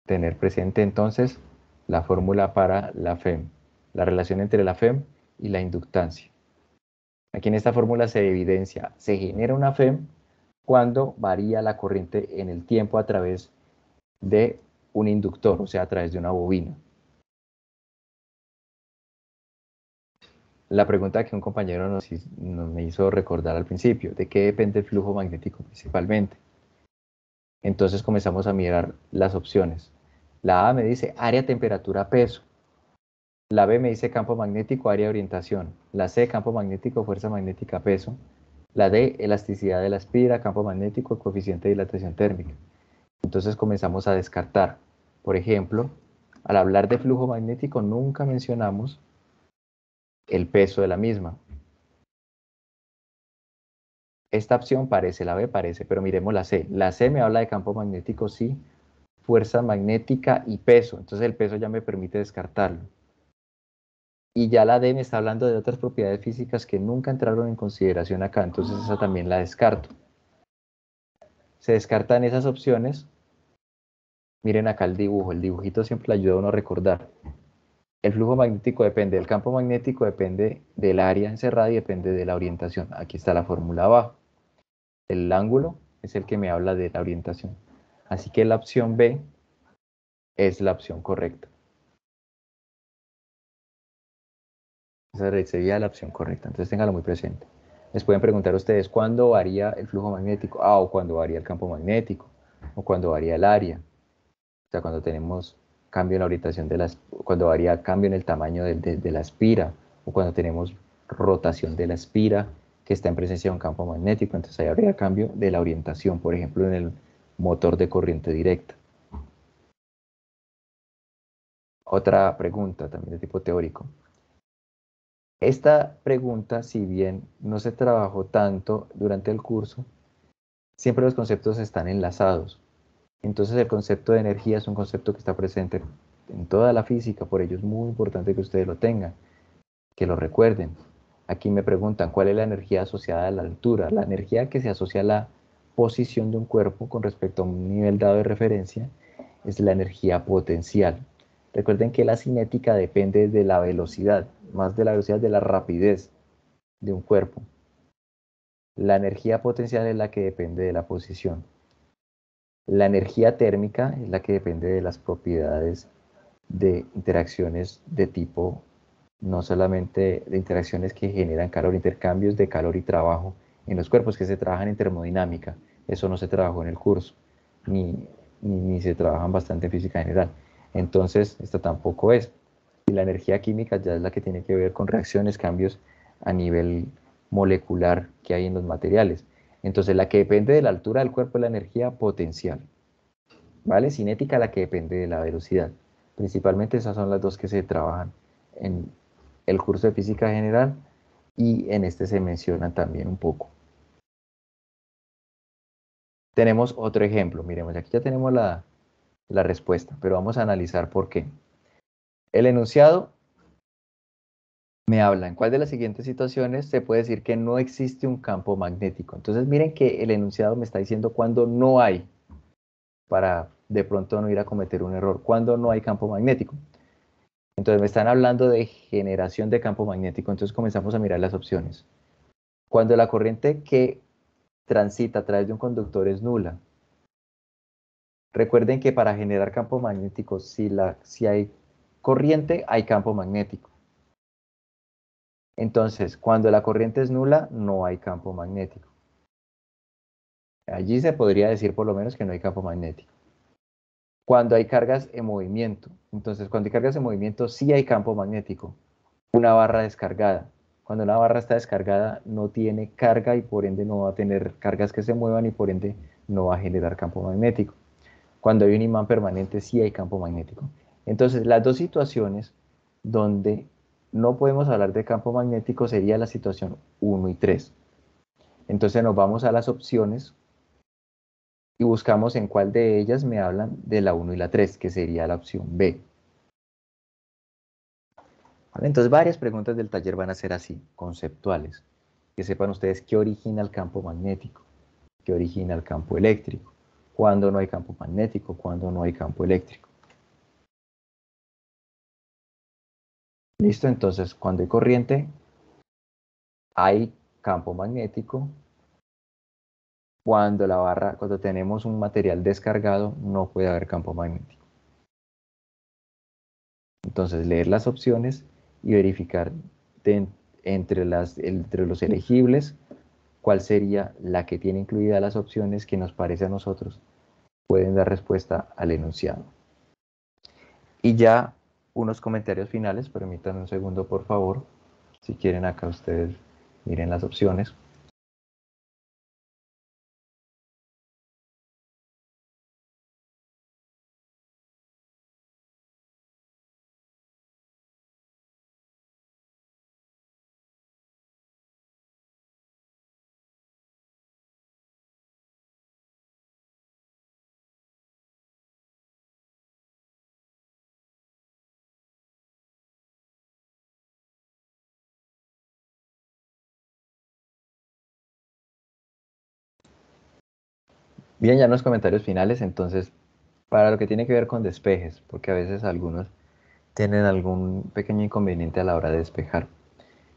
Tener presente entonces la fórmula para la FEM, la relación entre la FEM y la inductancia. Aquí en esta fórmula se evidencia, se genera una FEM cuando varía la corriente en el tiempo a través de un inductor, o sea, a través de una bobina. La pregunta que un compañero me hizo recordar al principio, ¿de qué depende el flujo magnético principalmente? Entonces comenzamos a mirar las opciones. La A me dice área, temperatura, peso. La B me dice campo magnético, área, orientación. La C, campo magnético, fuerza magnética, peso. La D, elasticidad de la espira, campo magnético, coeficiente de dilatación térmica. Entonces comenzamos a descartar. Por ejemplo, al hablar de flujo magnético nunca mencionamos el peso de la misma. Esta opción parece, la B parece, pero miremos la C. La C me habla de campo magnético, sí, fuerza magnética y peso. Entonces el peso ya me permite descartarlo. Y ya la D me está hablando de otras propiedades físicas que nunca entraron en consideración acá, entonces esa también la descarto. Se descartan esas opciones. Miren acá el dibujo, el dibujito siempre le ayuda a uno a recordar. El flujo magnético depende del campo magnético, depende del área encerrada y depende de la orientación. Aquí está la fórmula abajo. El ángulo es el que me habla de la orientación. Así que la opción B es la opción correcta. Esa sería la opción correcta, entonces ténganlo muy presente. Les pueden preguntar a ustedes cuándo varía el flujo magnético, o cuándo varía el campo magnético, o cuándo varía el área. O sea, cuando tenemos cambio en la orientación cuando varía cambio en el tamaño de la espira, o cuando tenemos rotación de la espira que está en presencia de un campo magnético, entonces ahí habría cambio de la orientación, por ejemplo, en el motor de corriente directa. Otra pregunta también de tipo teórico. Esta pregunta, si bien no se trabajó tanto durante el curso, siempre los conceptos están enlazados. Entonces el concepto de energía es un concepto que está presente en toda la física, por ello es muy importante que ustedes lo tengan, que lo recuerden. Aquí me preguntan, ¿cuál es la energía asociada a la altura? La energía que se asocia a la posición de un cuerpo con respecto a un nivel dado de referencia es la energía potencial. Recuerden que la cinética depende de la velocidad, más de la velocidad, de la rapidez de un cuerpo. La energía potencial es la que depende de la posición. La energía térmica es la que depende de las propiedades de interacciones de tipo, no solamente de interacciones que generan calor, intercambios de calor y trabajo en los cuerpos que se trabajan en termodinámica. Eso no se trabajó en el curso, ni se trabajan bastante en física general. Entonces, esto tampoco es. Y la energía química ya es la que tiene que ver con reacciones, cambios a nivel molecular que hay en los materiales. Entonces, la que depende de la altura del cuerpo es la energía potencial, ¿vale? Cinética, la que depende de la velocidad. Principalmente esas son las dos que se trabajan en el curso de física general y en este se mencionan también un poco. Tenemos otro ejemplo, miremos, aquí ya tenemos la respuesta, pero vamos a analizar por qué. El enunciado me habla en cuál de las siguientes situaciones se puede decir que no existe un campo magnético. Entonces miren que el enunciado me está diciendo cuándo no hay, para de pronto no ir a cometer un error, cuándo no hay campo magnético. Entonces me están hablando de generación de campo magnético, entonces comenzamos a mirar las opciones. Cuando la corriente que transita a través de un conductor es nula. Recuerden que para generar campo magnético, si hay corriente, hay campo magnético. Entonces, cuando la corriente es nula, no hay campo magnético. Allí se podría decir por lo menos que no hay campo magnético. Cuando hay cargas en movimiento, entonces cuando hay cargas en movimiento sí hay campo magnético. Una barra descargada. Cuando una barra está descargada no tiene carga y por ende no va a tener cargas que se muevan y por ende no va a generar campo magnético. Cuando hay un imán permanente sí hay campo magnético. Entonces las dos situaciones donde no podemos hablar de campo magnético sería la situación 1 y 3. Entonces nos vamos a las opciones y buscamos en cuál de ellas me hablan de la 1 y la 3, que sería la opción B. ¿Vale? Entonces varias preguntas del taller van a ser así, conceptuales. Que sepan ustedes qué origina el campo magnético, qué origina el campo eléctrico, cuándo no hay campo magnético, cuándo no hay campo eléctrico. ¿Listo? Entonces, cuando hay corriente, hay campo magnético. Cuando tenemos un material descargado, no puede haber campo magnético. Entonces, leer las opciones y verificar entre los elegibles cuál sería la que tiene incluidas las opciones que nos parece a nosotros pueden dar respuesta al enunciado. Y ya unos comentarios finales, permítanme un segundo por favor, si quieren acá ustedes miren las opciones. Bien, ya en los comentarios finales, entonces, para lo que tiene que ver con despejes, porque a veces algunos tienen algún pequeño inconveniente a la hora de despejar.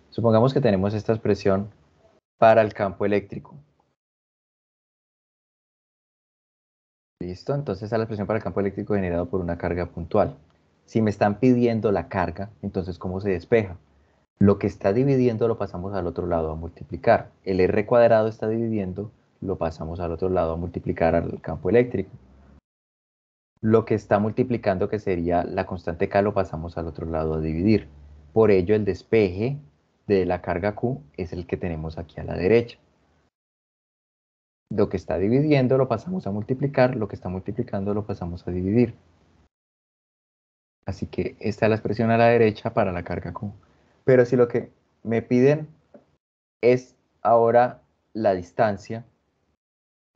Supongamos que tenemos esta expresión para el campo eléctrico. ¿Listo? Entonces está la expresión para el campo eléctrico generado por una carga puntual. Si me están pidiendo la carga, entonces ¿cómo se despeja? Lo que está dividiendo lo pasamos al otro lado a multiplicar. El R cuadrado está dividiendo, lo pasamos al otro lado a multiplicar al campo eléctrico. Lo que está multiplicando, que sería la constante K, lo pasamos al otro lado a dividir. Por ello, el despeje de la carga Q es el que tenemos aquí a la derecha. Lo que está dividiendo lo pasamos a multiplicar, lo que está multiplicando lo pasamos a dividir. Así que esta es la expresión a la derecha para la carga Q. Pero si lo que me piden es ahora la distancia,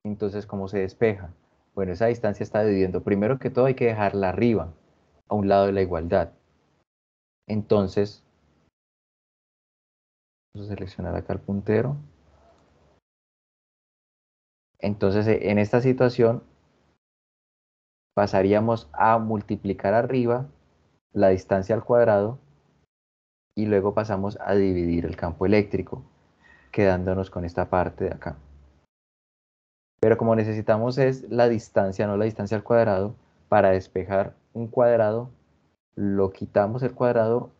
entonces ¿cómo se despeja? Bueno, esa distancia está dividiendo. Primero que todo hay que dejarla arriba, a un lado de la igualdad. Entonces, vamos a seleccionar acá el puntero. Entonces, en esta situación, pasaríamos a multiplicar arriba la distancia al cuadrado y luego pasamos a dividir el campo eléctrico, quedándonos con esta parte de acá. Pero como necesitamos es la distancia, no la distancia al cuadrado, para despejar un cuadrado, lo quitamos el cuadrado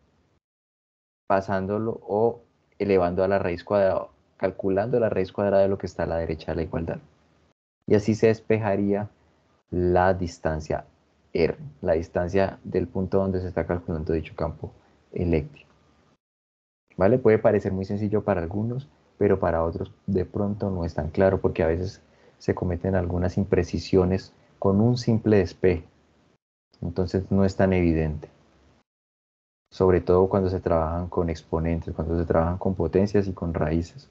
pasándolo o elevando a la raíz cuadrada, calculando la raíz cuadrada de lo que está a la derecha de la igualdad. Y así se despejaría la distancia R, la distancia del punto donde se está calculando dicho campo eléctrico. ¿Vale? Puede parecer muy sencillo para algunos, pero para otros de pronto no es tan claro porque a veces se cometen algunas imprecisiones con un simple despeje. Entonces no es tan evidente. Sobre todo cuando se trabajan con exponentes, cuando se trabajan con potencias y con raíces.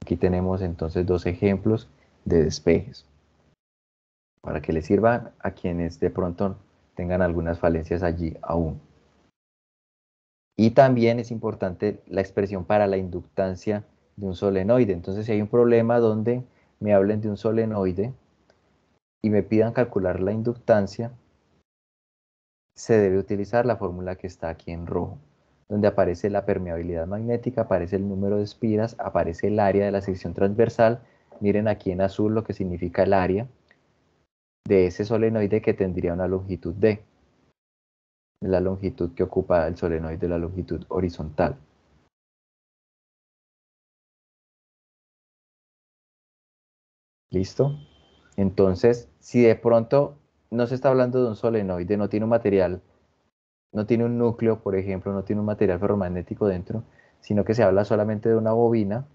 Aquí tenemos entonces dos ejemplos de despejes, para que les sirvan a quienes de pronto tengan algunas falencias allí aún. Y también es importante la expresión para la inductancia de un solenoide. Entonces, si hay un problema donde me hablen de un solenoide y me pidan calcular la inductancia, se debe utilizar la fórmula que está aquí en rojo. donde aparece la permeabilidad magnética, aparece el número de espiras, aparece el área de la sección transversal. Miren aquí en azul lo que significa el área de ese solenoide que tendría una longitud D, la longitud que ocupa el solenoide, la longitud horizontal. ¿Listo? Entonces, si de pronto no se está hablando de un solenoide, no tiene un material, no tiene un núcleo, por ejemplo, no tiene un material ferromagnético dentro, sino que se habla solamente de una bobina,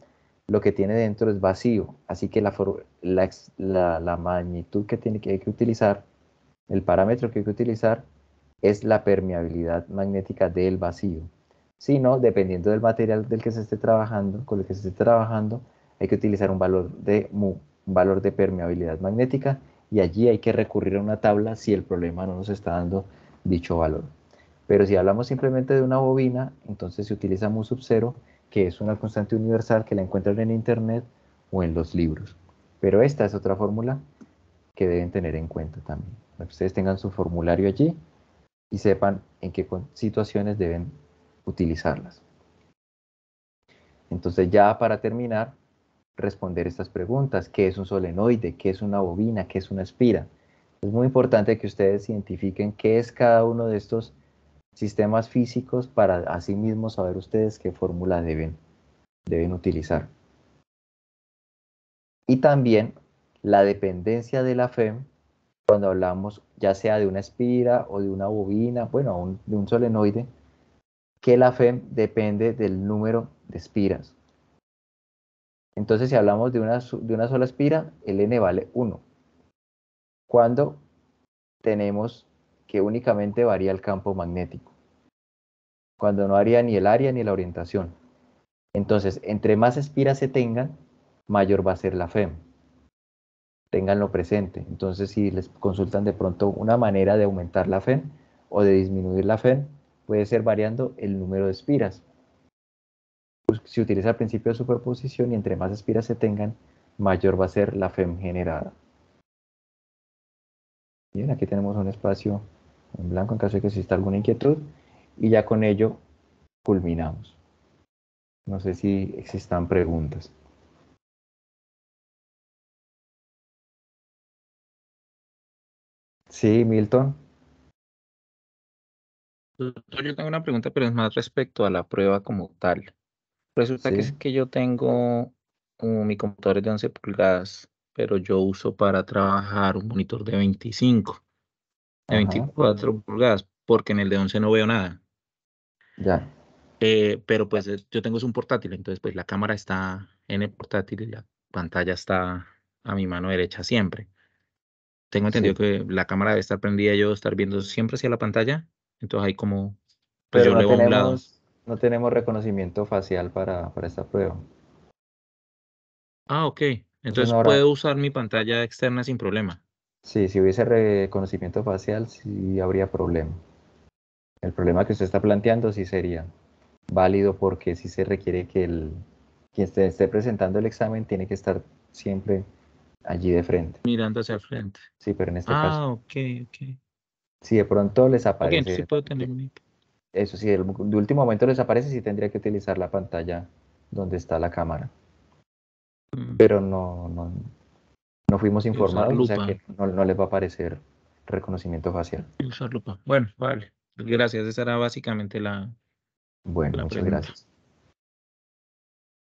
lo que tiene dentro es vacío. Así que la magnitud que hay que utilizar, el parámetro que hay que utilizar, es la permeabilidad magnética del vacío. Si no, dependiendo del material del que se esté trabajando, con el que se esté trabajando, hay que utilizar un valor de mu, un valor de permeabilidad magnética, y allí hay que recurrir a una tabla si el problema no nos está dando dicho valor. Pero si hablamos simplemente de una bobina, entonces se utiliza mu sub 0, que es una constante universal que la encuentran en internet o en los libros. Pero esta es otra fórmula que deben tener en cuenta también, para que ustedes tengan su formulario allí y sepan en qué situaciones deben utilizarlas. Entonces, ya para terminar, responder estas preguntas: ¿qué es un solenoide? ¿Qué es una bobina? ¿Qué es una espira? Es muy importante que ustedes identifiquen qué es cada uno de estos sistemas físicos para así mismo saber ustedes qué fórmula deben utilizar. Y también la dependencia de la FEM cuando hablamos ya sea de una espira o de una bobina, bueno, de un solenoide, que la FEM depende del número de espiras. Entonces, si hablamos de una sola espira, el n vale 1. Cuando tenemos que únicamente varía el campo magnético, cuando no varía ni el área ni la orientación. Entonces, entre más espiras se tengan, mayor va a ser la FEM. Ténganlo presente. Entonces, si les consultan de pronto una manera de aumentar la FEM o de disminuir la FEM, puede ser variando el número de espiras. Pues, se utiliza el principio de superposición y entre más espiras se tengan, mayor va a ser la FEM generada. Bien, aquí tenemos un espacio en blanco en caso de que exista alguna inquietud, y ya con ello culminamos. No sé si existan preguntas. Sí, Milton. Doctor, yo tengo una pregunta, pero es más respecto a la prueba como tal. Resulta que es Sí. que yo tengo mi computador es de 11 pulgadas, pero yo uso para trabajar un monitor de 25, de Ajá. 24 pulgadas, porque en el de 11 no veo nada. Ya. Pero pues yo tengo es un portátil, entonces pues la cámara está en el portátil y la pantalla está a mi mano derecha siempre. Tengo entendido Sí. que la cámara debe estar prendida y yo estar viendo siempre hacia la pantalla, entonces ahí como, pues Pero yo le voy a un lado. no tenemos reconocimiento facial para esta prueba. Ah, ok. Entonces Entonces no habrá. puedo usar mi pantalla externa sin problema. Sí, si hubiese reconocimiento facial, sí habría problema. El problema que usted está planteando sí sería válido, porque sí se requiere que quien esté presentando el examen tiene que estar siempre allí de frente. Mirando hacia el frente. Sí, pero en este caso, Ah, ok, ok. si de pronto les Ok, entonces sí aparece, puedo tener mi... eso sí, de último momento les aparece, sí tendría que utilizar la pantalla donde está la cámara. mm, Pero no fuimos usar informados, o sea lupa. que no les va a aparecer reconocimiento facial. Usar lupa. Bueno, vale. Gracias. Esa era básicamente Bueno, la muchas pregunta. gracias.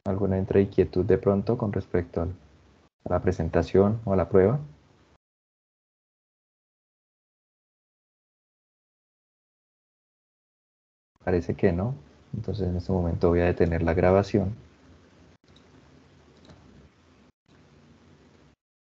¿Alguna otra inquietud de pronto con respecto a la presentación o a la prueba? Parece que no. Entonces en este momento voy a detener la grabación.